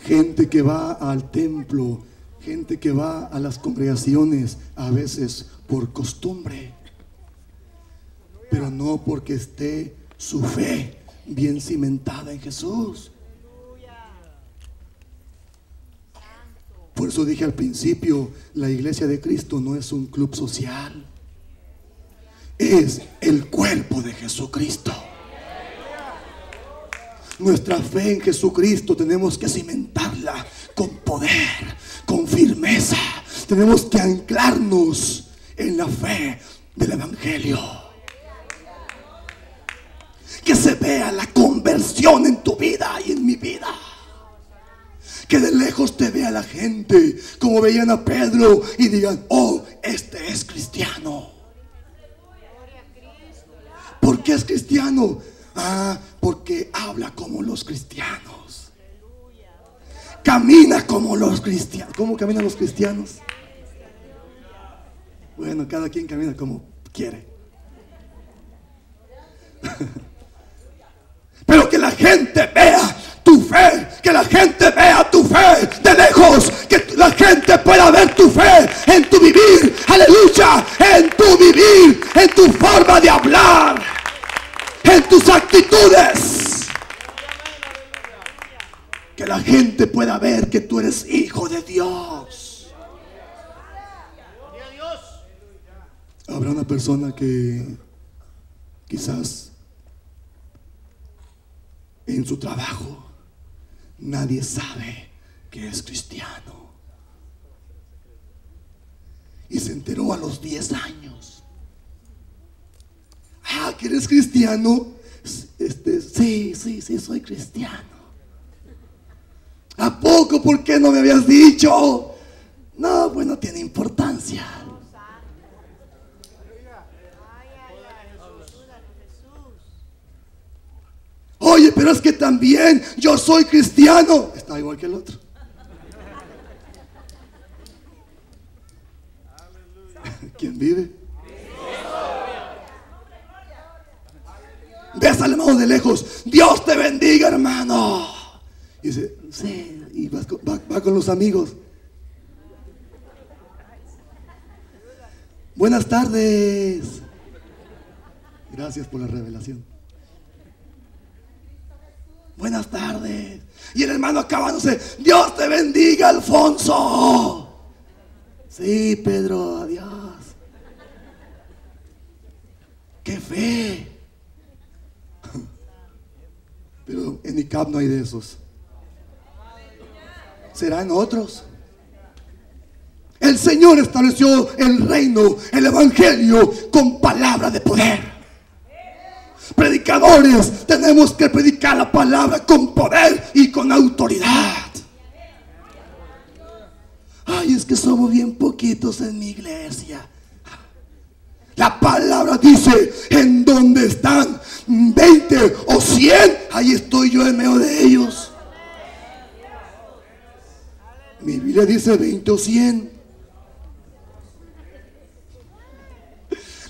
Gente que va al templo, gente que va a las congregaciones a veces por costumbre, pero no porque esté su fe bien cimentada en Jesús. Por eso dije al principio, la iglesia de Cristo no es un club social, es el cuerpo de Jesucristo. Nuestra fe en Jesucristo tenemos que cimentarla con poder, con firmeza. Tenemos que anclarnos en la fe del Evangelio. Que se vea la conversión en tu vida y en mi vida. Que de lejos te vea la gente como veían a Pedro y digan: oh, este es cristiano. ¿Por qué es cristiano? porque habla como los cristianos, camina como los cristianos. ¿Cómo caminan los cristianos? Bueno, cada quien camina como quiere. Pero que la gente vea tu fe, que la gente vea tu fe de lejos, que la gente pueda ver tu fe en tu vivir, aleluya, en tu vivir, en tu forma de hablar, en tus actitudes. Que la gente pueda ver que tú eres hijo de Dios. Habrá una persona que quizás en su trabajo nadie sabe que es cristiano, y se enteró a los 10 años. Ah, ¿que eres cristiano? Sí, soy cristiano. ¿A poco? ¿Por qué no me habías dicho? No, pues no tiene importancia. Oye, pero es que también yo soy cristiano. Está igual que el otro. ¿Quién vive? Ves al hermano de lejos. Dios te bendiga, hermano. Y dice, sí, y va con los amigos. Buenas tardes. Gracias por la revelación. Buenas tardes. Y el hermano acabándose, Dios te bendiga, Alfonso. Sí, Pedro, adiós. ¡Qué fe! Pero en ICAP no hay de esos. Serán otros. El Señor estableció el reino, el evangelio, con palabra de poder. Predicadores, tenemos que predicar la palabra con poder y con autoridad. Ay, es que somos bien poquitos en mi iglesia. La palabra dice, en donde están 20 o 100, ahí estoy yo en medio de ellos. Mi Biblia dice 20 o 100.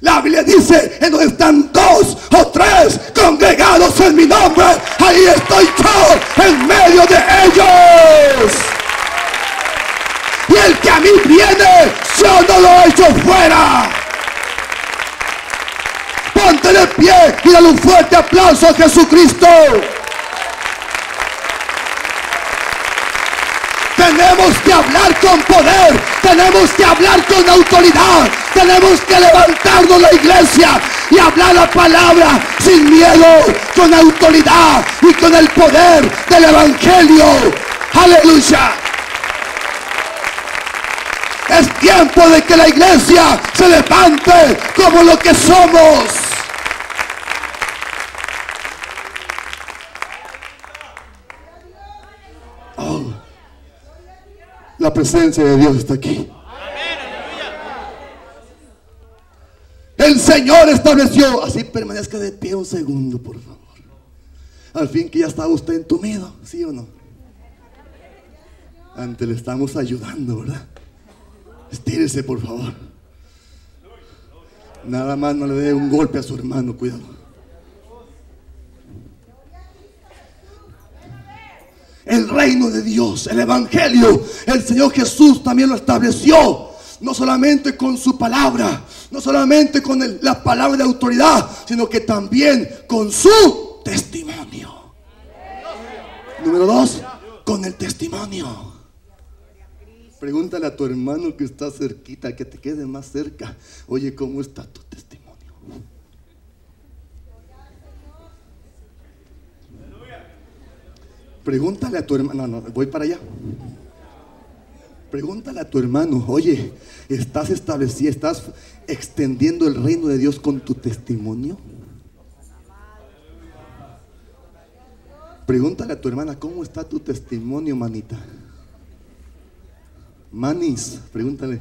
La Biblia dice, en donde están 2 o 3 congregados en mi nombre, ahí estoy yo en medio de ellos. Y el que a mí viene, yo no lo echo fuera. Ponte de pie y dale un fuerte aplauso a Jesucristo. Tenemos que hablar con poder, tenemos que hablar con autoridad, tenemos que levantarnos la iglesia y hablar la palabra sin miedo, con autoridad y con el poder del evangelio. Aleluya. Es tiempo de que la iglesia se levante como lo que somos. Oh, la presencia de Dios está aquí. El Señor estableció. Así permanezca de pie un segundo, por favor. Al fin que ya estaba usted entumido, ¿sí o no? Antes le estamos ayudando, ¿verdad? Estírese, por favor. Nada más no le dé un golpe a su hermano, cuidado. El reino de Dios, el evangelio, el Señor Jesús también lo estableció. No solamente con su palabra, no solamente con la palabra de autoridad, sino que también con su testimonio. Número 2, con el testimonio. Pregúntale a tu hermano que está cerquita, que te quede más cerca. Oye, ¿cómo está tu testimonio? Pregúntale a tu hermano. No, voy para allá. Pregúntale a tu hermano. Oye, ¿estás establecido, estás extendiendo el reino de Dios con tu testimonio? Pregúntale a tu hermana, ¿cómo está tu testimonio, manita? Manis, pregúntale.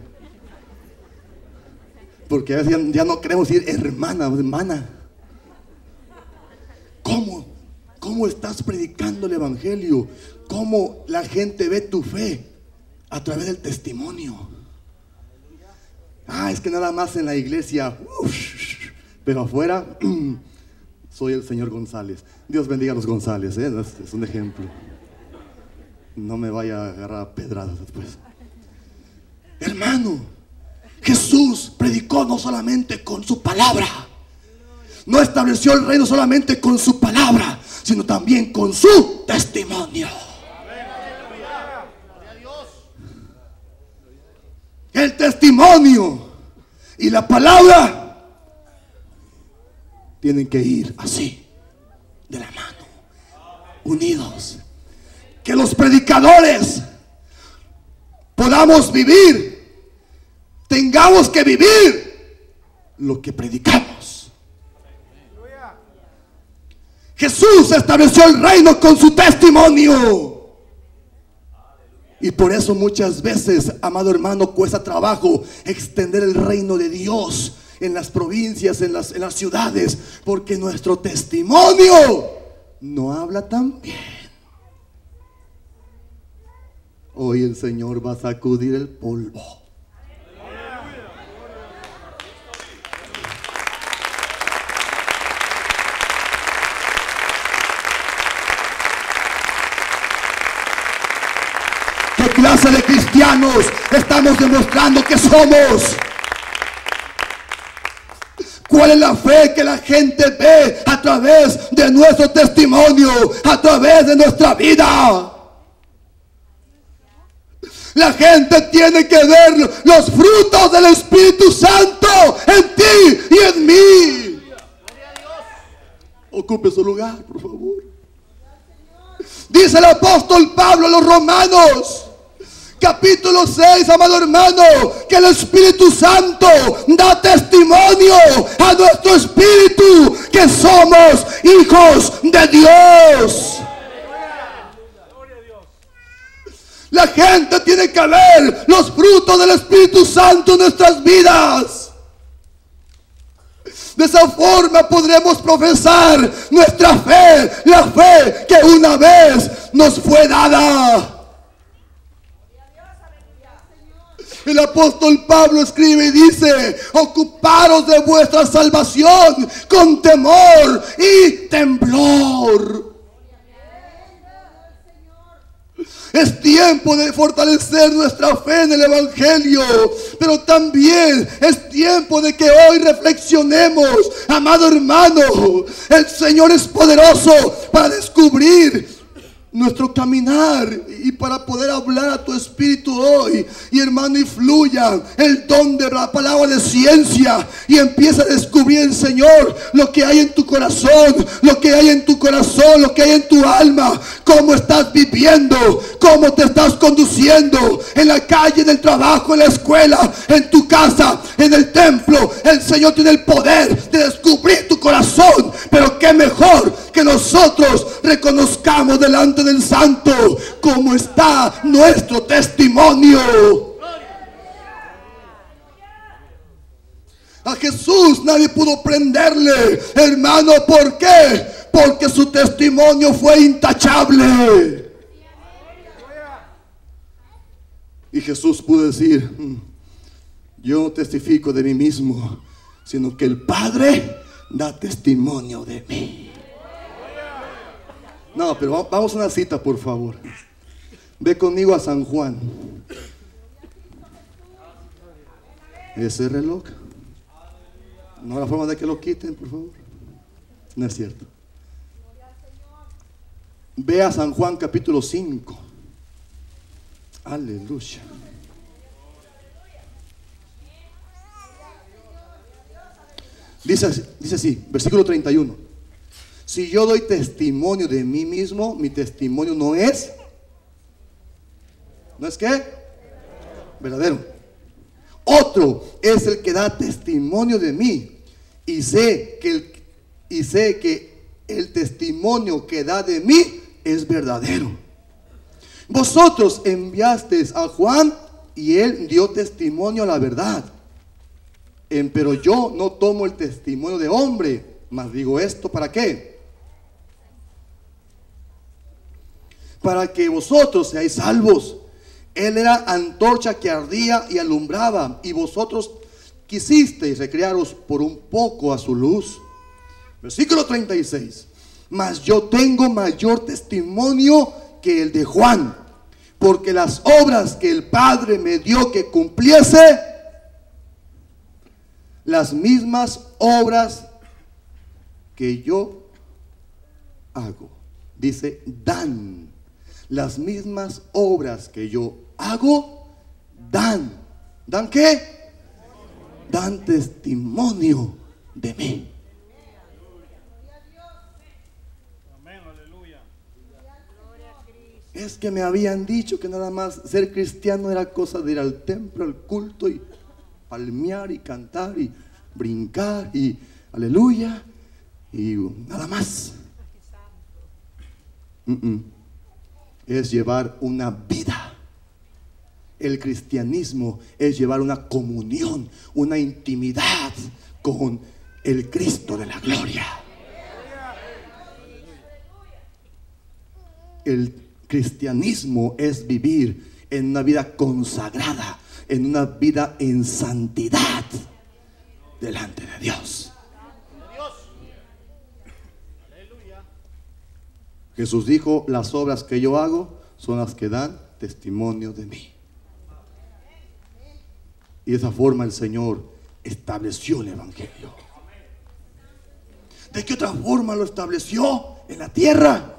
Porque a veces ya no queremos decir hermana. ¿Cómo? ¿Cómo estás predicando el evangelio? ¿Cómo la gente ve tu fe? A través del testimonio. Es que nada más en la iglesia, pero afuera soy el señor González. Dios bendiga a los González, es un ejemplo. No me vaya a agarrar a pedradas después. Hermano, Jesús predicó no solamente con su palabra, no estableció el reino solamente con su palabra, sino también con su testimonio. El testimonio y la palabra tienen que ir así, de la mano, unidos. Que los predicadores podamos vivir, tengamos que vivir lo que predicamos. Jesús estableció el reino con su testimonio. Y por eso muchas veces, amado hermano, cuesta trabajo extender el reino de Dios en las provincias, en las ciudades, porque nuestro testimonio no habla tan bien. Hoy el Señor va a sacudir el polvo. ¿Qué clase de cristianos estamos demostrando que somos? ¿Cuál es la fe que la gente ve a través de nuestro testimonio, a través de nuestra vida? La gente tiene que ver los frutos del Espíritu Santo en ti y en mí. Ocupe su lugar, por favor. Dice el apóstol Pablo a los Romanos, capítulo 6, amado hermano, que el Espíritu Santo da testimonio a nuestro espíritu que somos hijos de Dios. La gente tiene que ver los frutos del Espíritu Santo en nuestras vidas. De esa forma podremos profesar nuestra fe, la fe que una vez nos fue dada. El apóstol Pablo escribe y dice: ocuparos de vuestra salvación con temor y temblor. Es tiempo de fortalecer nuestra fe en el Evangelio, pero también es tiempo de que hoy reflexionemos, amado hermano. El Señor es poderoso para descubrir nuestro caminar y para poder hablar a tu espíritu hoy. Y hermano, y fluya el don de la palabra de ciencia y empieza a descubrir el Señor lo que hay en tu corazón, lo que hay en tu corazón, lo que hay en tu alma, cómo estás viviendo, cómo te estás conduciendo en la calle, en el trabajo, en la escuela, en tu casa, en el templo. El Señor tiene el poder de descubrir tu corazón, pero qué mejor que nosotros reconozcamos delante del Santo cómo está nuestro testimonio. A Jesús nadie pudo prenderle, hermano. ¿Por qué? Porque su testimonio fue intachable. Y Jesús pudo decir: yo no testifico de mí mismo, sino que el Padre da testimonio de mí. No, pero vamos a una cita, por favor. Ve conmigo a San Juan. Ese reloj, no la forma de que lo quiten, por favor. No es cierto. Ve a San Juan capítulo 5. Aleluya. Dice así, versículo 31. Si yo doy testimonio de mí mismo, mi testimonio no es ¿qué? Verdadero. Otro es el que da testimonio de mí, y sé que el testimonio que da de mí es verdadero. Vosotros enviasteis a Juan y él dio testimonio a la verdad. Pero yo no tomo el testimonio de hombre, mas digo esto ¿para qué? para que vosotros seáis salvos. Él era antorcha que ardía y alumbraba, y vosotros quisisteis recrearos por un poco a su luz. Versículo 36. Mas yo tengo mayor testimonio que el de Juan, porque las obras que el Padre me dio que cumpliese, las mismas obras que yo hago. Dice, dan. Las mismas obras que yo hago, dan. ¿Dan qué? Dan testimonio de mí. Es que me habían dicho que nada más ser cristiano era cosa de ir al templo, al culto y palmear y cantar y brincar y aleluya y nada más. Es llevar una vida. El cristianismo es llevar una comunión, una intimidad con el Cristo de la gloria. El cristianismo es vivir en una vida consagrada, en una vida en santidad delante de Dios. Jesús dijo, las obras que yo hago son las que dan testimonio de mí. Y de esa forma el Señor estableció el evangelio. ¿De qué otra forma lo estableció en la tierra?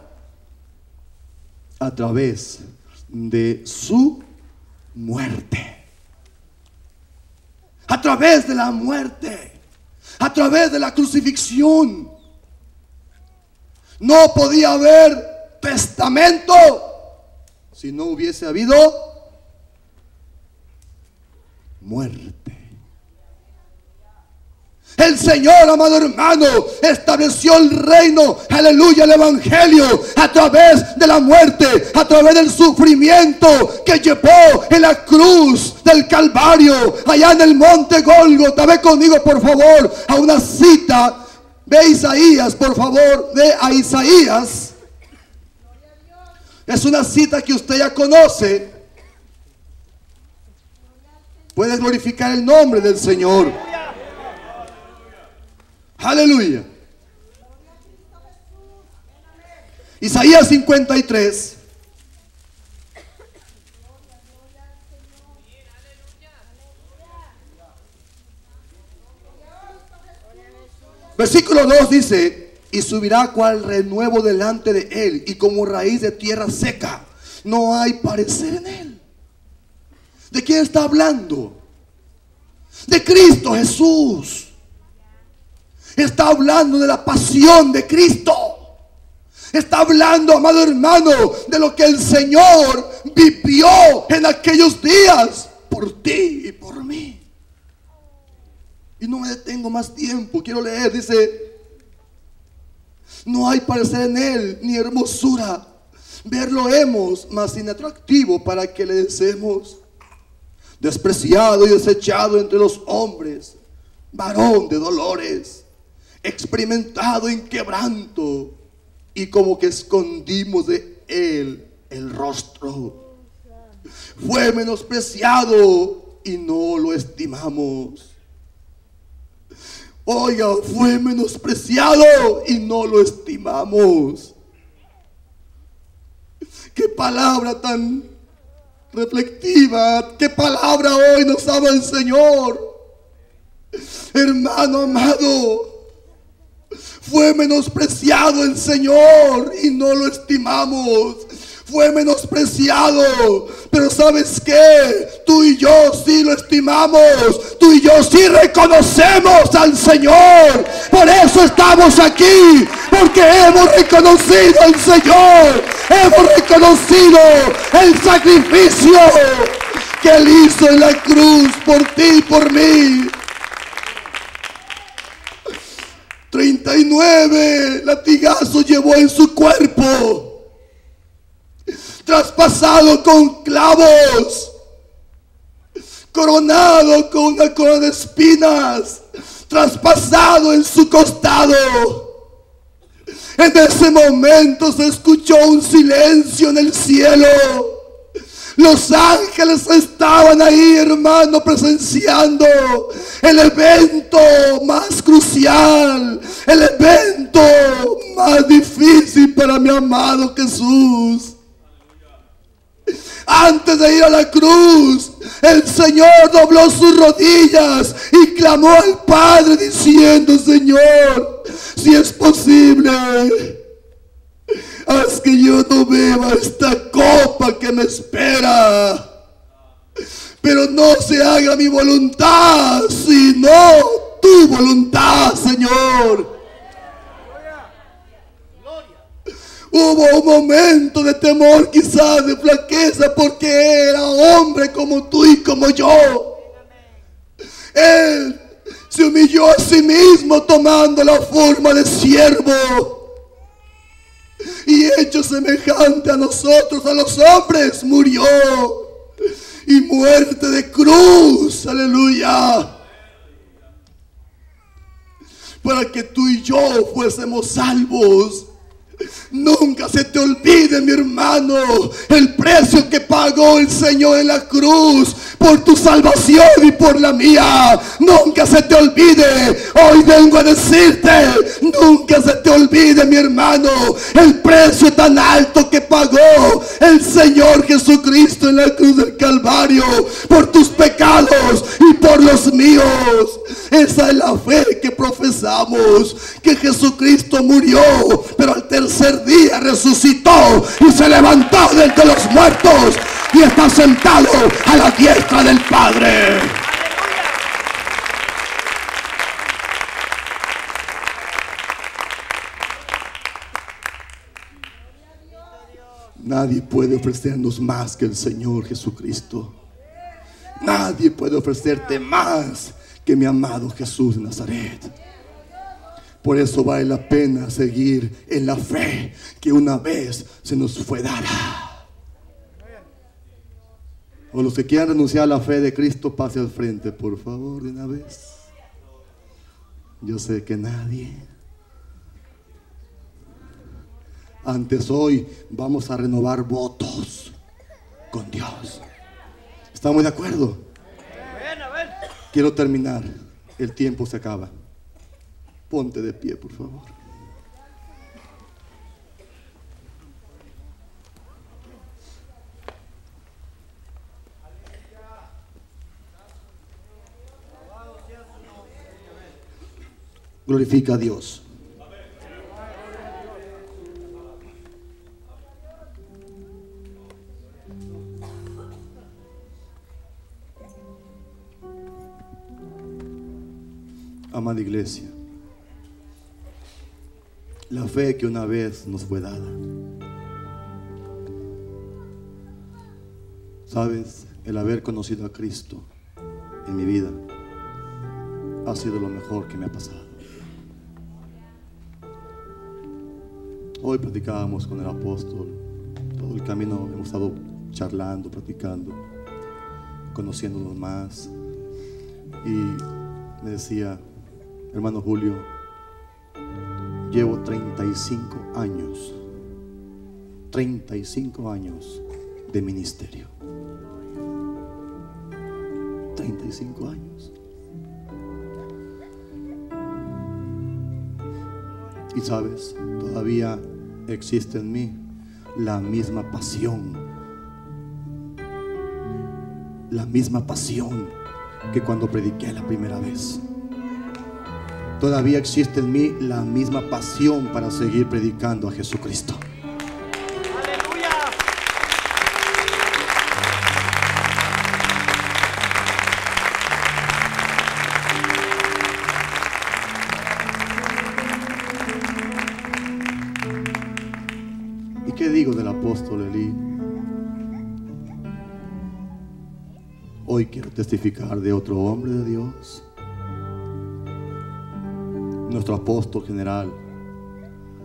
A través de su muerte. A través de la muerte. A través de la crucifixión. No podía haber testamento si no hubiese habido muerte. El Señor, amado hermano, estableció el reino, aleluya, el evangelio a través de la muerte, a través del sufrimiento que llevó en la cruz del Calvario, allá en el monte Gólgota. Ve conmigo, por favor, a una cita. Ve a Isaías, por favor, ve a Isaías. Es una cita que usted ya conoce. Puede glorificar el nombre del Señor. Aleluya. Isaías 53. Versículo 2 dice, y subirá cual renuevo delante de él, y como raíz de tierra seca, no hay parecer en él. ¿De quién está hablando? De Cristo Jesús. Está hablando de la pasión de Cristo. Está hablando, amado hermano, de lo que el Señor vivió en aquellos días por ti y por mí. Y no me detengo más tiempo, quiero leer, dice, no hay parecer en él, ni hermosura, verlo hemos, mas inatractivo para que le deseemos, despreciado y desechado entre los hombres, varón de dolores, experimentado en quebranto, y como que escondimos de él el rostro. Fue menospreciado y no lo estimamos. Oiga, fue menospreciado y no lo estimamos. Qué palabra tan reflexiva. Qué palabra hoy nos habla el Señor. Hermano amado, fue menospreciado el Señor y no lo estimamos. Fue menospreciado, pero ¿sabes qué? Tú y yo sí lo estimamos. Tú y yo sí reconocemos al Señor. Por eso estamos aquí, porque hemos reconocido al Señor. Hemos reconocido el sacrificio que Él hizo en la cruz por ti y por mí. 39 latigazos llevó en su cuerpo, traspasado con clavos, coronado con una corona de espinas, traspasado en su costado. En ese momento se escuchó un silencio en el cielo. Los ángeles estaban ahí, hermano, presenciando el evento más crucial, el evento más difícil para mi amado Jesús. Antes de ir a la cruz, el Señor dobló sus rodillas y clamó al Padre diciendo: Señor, si es posible, haz que yo no beba esta copa que me espera, pero no se haga mi voluntad, sino tu voluntad, Señor. Hubo un momento de temor, quizás de flaqueza, porque era hombre como tú y como yo. Él se humilló a sí mismo tomando la forma de siervo, y hecho semejante a nosotros, a los hombres, murió, y muerte de cruz, aleluya, para que tú y yo fuésemos salvos. Nunca se te olvide, mi hermano, el precio que pagó el Señor en la cruz por tu salvación y por la mía. Nunca se te olvide. Hoy vengo a decirte, nunca se te olvide, mi hermano, el precio tan alto que pagó el Señor Jesucristo en la cruz del Calvario por tus pecados y por los míos. Esa es la fe que profesamos, que Jesucristo murió, pero al tercer día resucitó y se levantó de entre los muertos y está sentado a la diestra del Padre. Nadie puede ofrecernos más que el Señor Jesucristo. Nadie puede ofrecerte más que mi amado Jesús de Nazaret. Por eso vale la pena seguir en la fe que una vez se nos fue dada. O los que quieran renunciar a la fe de Cristo, pase al frente, por favor, de una vez. Yo sé que nadie. Antes, hoy vamos a renovar votos con Dios. ¿Estamos de acuerdo? Quiero terminar. El tiempo se acaba. Ponte de pie, por favor. Glorifica a Dios. Amada iglesia, la fe que una vez nos fue dada. Sabes, el haber conocido a Cristo en mi vida ha sido lo mejor que me ha pasado. Hoy platicábamos con el apóstol, todo el camino hemos estado charlando, platicando, conociéndonos más, y me decía: hermano Julio, llevo 35 años de ministerio. 35 años. Y sabes, todavía existe en mí la misma pasión que cuando prediqué la primera vez. Todavía existe en mí la misma pasión para seguir predicando a Jesucristo. ¡Aleluya! ¿Y qué digo del apóstol Elí? Hoy quiero testificar de otro hombre de Dios, nuestro apóstol general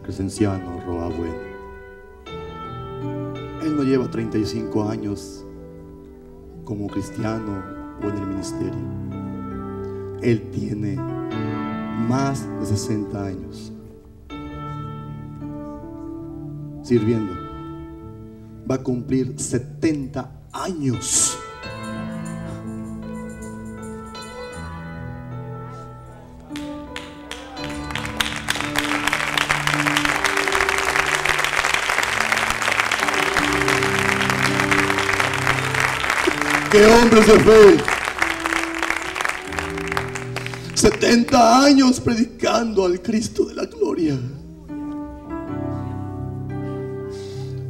Crescenciano Roa Bueno. Él no lleva 35 años como cristiano o en el ministerio. Él tiene más de 60 años. sirviendo. Va a cumplir 70 años. ¡Qué hombres de fe! 70 años predicando al Cristo de la gloria.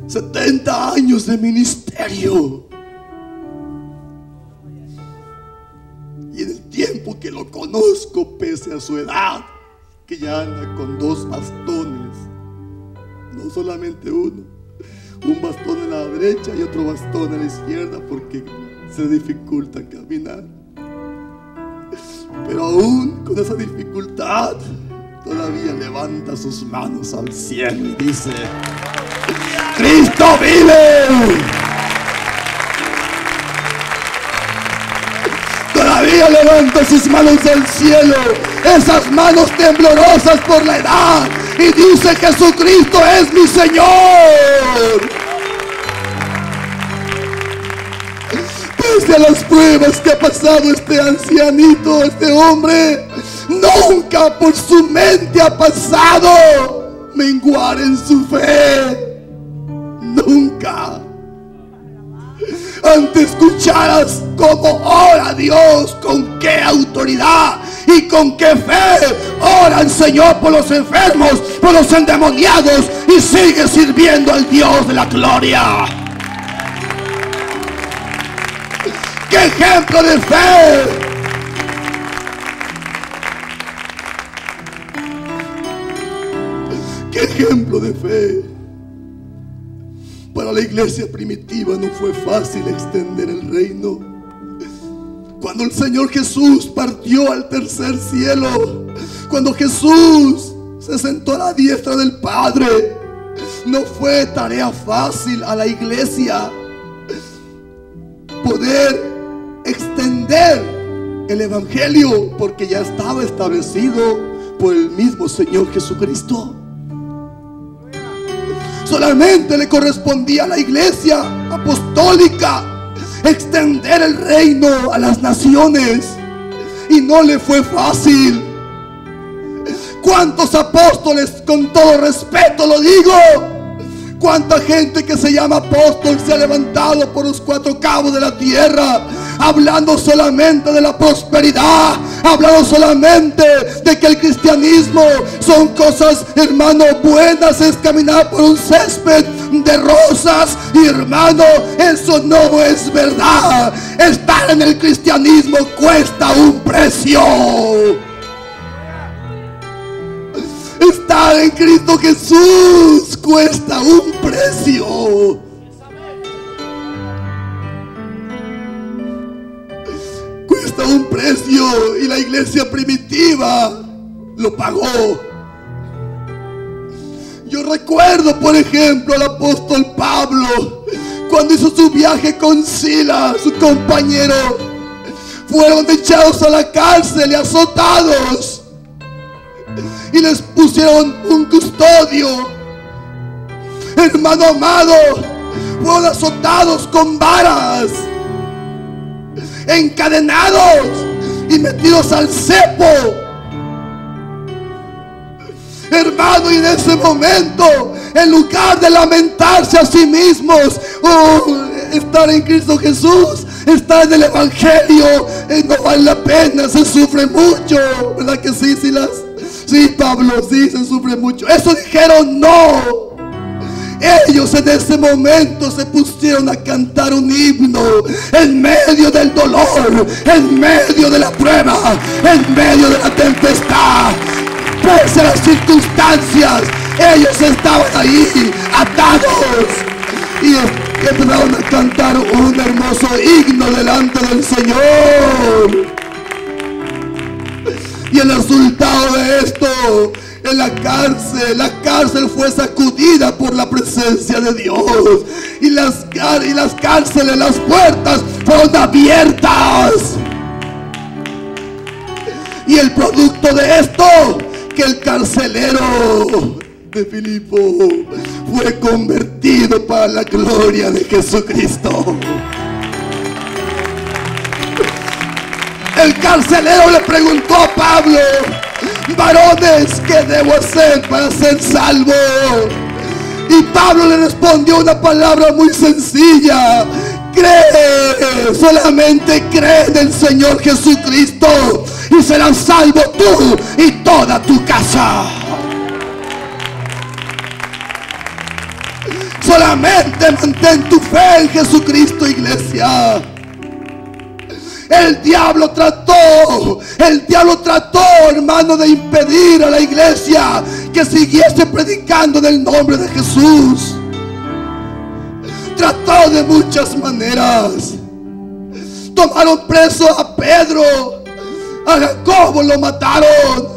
70 años de ministerio. Y en el tiempo que lo conozco, pese a su edad, que ya anda con 2 bastones, no solamente uno, un bastón en la derecha y otro bastón en la izquierda, porque se dificulta caminar. Pero aún con esa dificultad, todavía levanta sus manos al cielo y dice: ¡Cristo vive! Todavía levanta sus manos al cielo, esas manos temblorosas por la edad, y dice: Jesucristo es mi Señor. Pese a las pruebas que ha pasado este ancianito, este hombre, nunca por su mente ha pasado menguar en su fe. Nunca. Antes escucharas cómo ora Dios, con qué autoridad y con qué fe ora el Señor por los enfermos, por los endemoniados, y sigue sirviendo al Dios de la gloria. ¡Qué ejemplo de fe! ¡Qué ejemplo de fe! Para la iglesia primitiva no fue fácil extender el reino. Cuando el Señor Jesús partió al tercer cielo, cuando Jesús se sentó a la diestra del Padre, no fue tarea fácil a la iglesia poder extender el evangelio, porque ya estaba establecido por el mismo Señor Jesucristo. Solamente le correspondía a la iglesia apostólica extender el reino a las naciones, y no le fue fácil. ¿Cuántos apóstoles, con todo respeto lo digo, cuánta gente que se llama apóstol se ha levantado por los 4 cabos de la tierra, hablando solamente de la prosperidad, hablando solamente de que el cristianismo son cosas, hermano, buenas, es caminar por un césped de rosas? Y hermano, eso no es verdad. Estar en el cristianismo cuesta un precio. Estar en Cristo Jesús cuesta un precio. Cuesta un precio, y la iglesia primitiva lo pagó. Yo recuerdo, por ejemplo, al apóstol Pablo, cuando hizo su viaje con Silas, su compañero. Fueron echados a la cárcel y azotados, y les pusieron un custodio. Hermano amado, fueron azotados con varas, encadenados y metidos al cepo. Hermano, y en ese momento, en lugar de lamentarse a sí mismos, estar en Cristo Jesús, estar en el evangelio, no vale la pena, se sufre mucho, ¿verdad que sí, Silas? Sí, Pablo, sí, se sufre mucho. Eso dijeron no. Ellos en ese momento se pusieron a cantar un himno en medio del dolor, en medio de la prueba, en medio de la tempestad. Pese a las circunstancias, ellos estaban ahí atados y empezaron a cantar un hermoso himno delante del Señor. Y el resultado de esto, en la cárcel fue sacudida por la presencia de Dios, y las cárceles, las puertas fueron abiertas. Y el producto de esto, que el carcelero de Filipo fue convertido para la gloria de Jesucristo. El carcelero le preguntó a Pablo: varones, ¿qué debo hacer para ser salvo? Y Pablo le respondió una palabra muy sencilla: cree, solamente cree en el Señor Jesucristo y serás salvo tú y toda tu casa. Solamente mantén tu fe en Jesucristo, iglesia. El diablo trató, hermano, de impedir a la iglesia que siguiese predicando en el nombre de Jesús. Trató de muchas maneras. Tomaron preso a Pedro, a Jacobo lo mataron,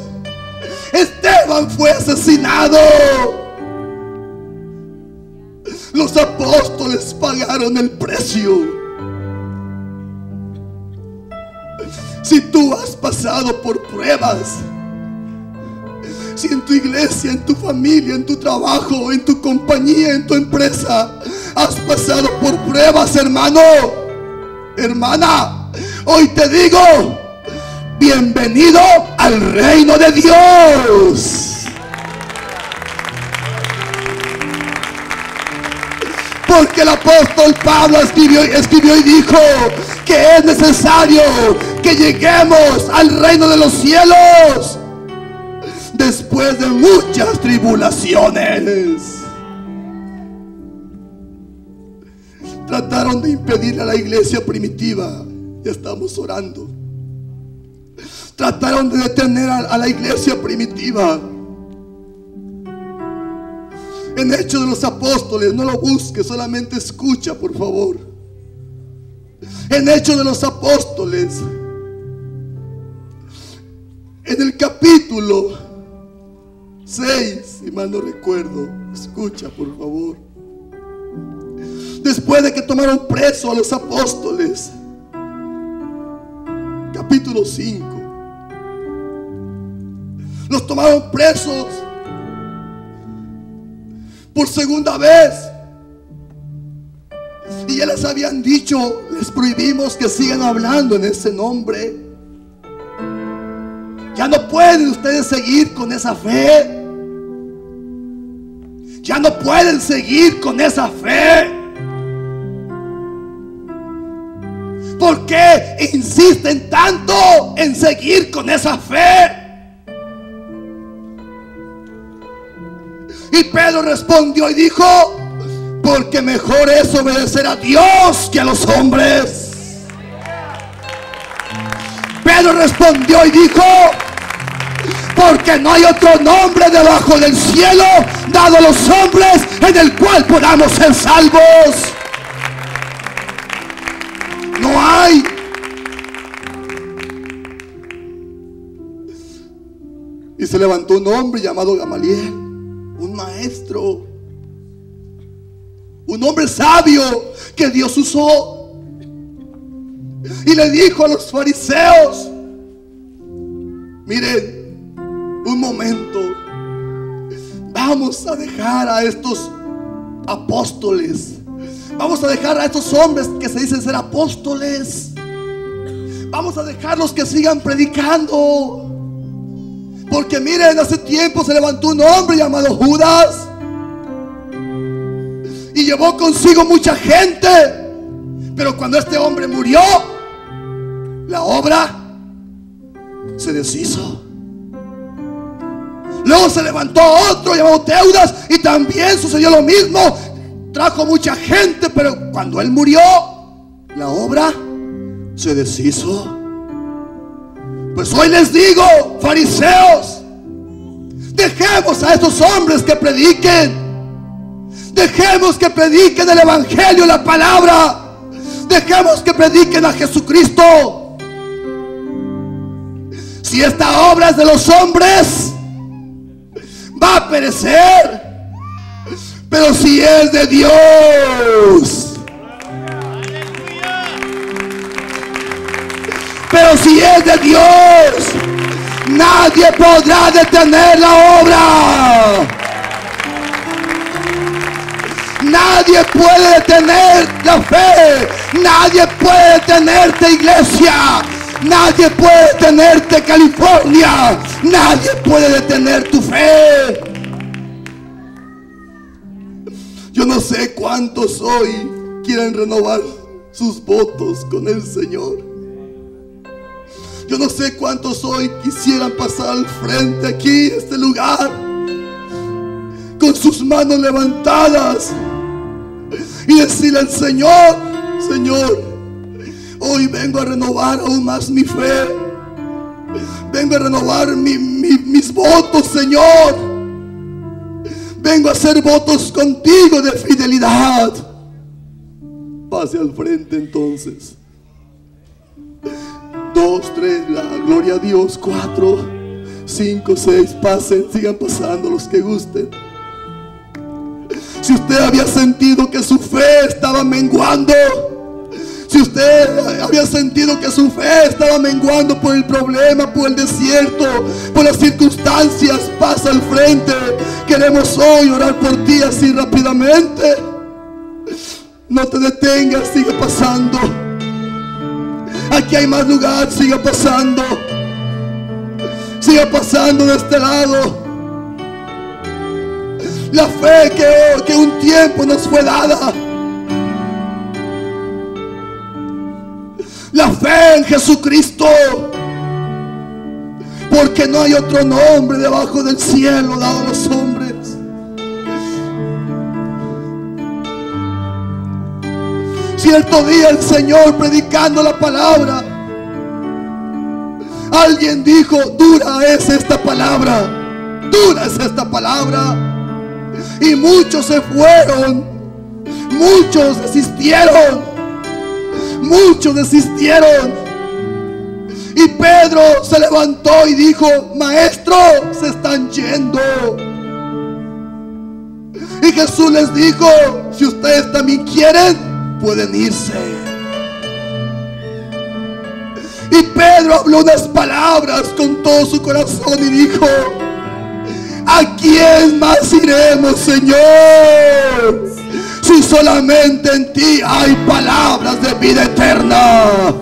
Esteban fue asesinado. Los apóstoles pagaron el precio. Si tú has pasado por pruebas, si en tu iglesia, en tu familia, en tu trabajo, en tu compañía, en tu empresa has pasado por pruebas, hermano, hermana, hoy te digo: bienvenido al reino de Dios. Porque el apóstol Pablo escribió y dijo que es necesario que lleguemos al reino de los cielos después de muchas tribulaciones. Trataron de impedir a la iglesia primitiva. Ya estamos orando. Trataron de detener a la iglesia primitiva. En Hechos de los Apóstoles, no lo busques, solamente escucha, por favor. En Hechos de los Apóstoles, en el capítulo 6, si mal no recuerdo, escucha, por favor. Después de que tomaron preso a los apóstoles, capítulo 5, los tomaron presos por segunda vez. Y ya les habían dicho: les prohibimos que sigan hablando en ese nombre. Ya no pueden ustedes seguir con esa fe. Ya no pueden seguir con esa fe. ¿Por qué insisten tanto en seguir con esa fe? Y Pedro respondió y dijo: porque mejor es obedecer a Dios que a los hombres. Pedro respondió y dijo: porque no hay otro nombre debajo del cielo dado a los hombres en el cual podamos ser salvos. No hay. Y se levantó un hombre llamado Gamaliel, un maestro, un hombre sabio que Dios usó, y le dijo a los fariseos: miren, un momento, vamos a dejar a estos apóstoles, vamos a dejar a estos hombres que se dicen ser apóstoles, vamos a dejarlos que sigan predicando. Porque miren, hace tiempo se levantó un hombre llamado Judas y llevó consigo mucha gente, pero cuando este hombre murió, la obra se deshizo. Luego se levantó otro llamado Teudas y también sucedió lo mismo. Trajo mucha gente, pero cuando él murió, la obra se deshizo. Pues hoy les digo, fariseos, dejemos a estos hombres que prediquen. Dejemos que prediquen el evangelio, la palabra. Dejemos que prediquen a Jesucristo. Si esta obra es de los hombres, va a perecer. Pero si es de Dios, pero si es de Dios, nadie podrá detener la obra. Nadie puede detener la fe. Nadie puede detenerte, iglesia. Nadie puede detenerte, California. Nadie puede detener tu fe. Yo no sé cuántos hoy quieren renovar sus votos con el Señor. Yo no sé cuántos hoy quisieran pasar al frente aquí, en este lugar, con sus manos levantadas y decirle al Señor: Señor, hoy vengo a renovar aún más mi fe. Vengo a renovar mis votos, Señor. Vengo a hacer votos contigo de fidelidad. Pase al frente entonces. 2, 3, gloria a Dios. 4, 5, 6, pasen, sigan pasando los que gusten. Si usted había sentido que su fe estaba menguando, si usted había sentido que su fe estaba menguando por el problema, por el desierto, por las circunstancias, pasa al frente. Queremos hoy orar por ti así rápidamente. No te detengas, sigue pasando. Aquí hay más lugar, siga pasando. Siga pasando de este lado. La fe que un tiempo nos fue dada. La fe en Jesucristo. Porque no hay otro nombre debajo del cielo dado a los hombres. Cierto día el Señor, predicando la palabra, alguien dijo: dura es esta palabra, dura es esta palabra. Y muchos se fueron, muchos desistieron, muchos desistieron. Y Pedro se levantó y dijo: maestro, se están yendo. Y Jesús les dijo: si ustedes también quieren, pueden irse. Y Pedro habló unas palabras con todo su corazón y dijo: ¿a quién más iremos, Señor? Si solamente en ti hay palabras de vida eterna.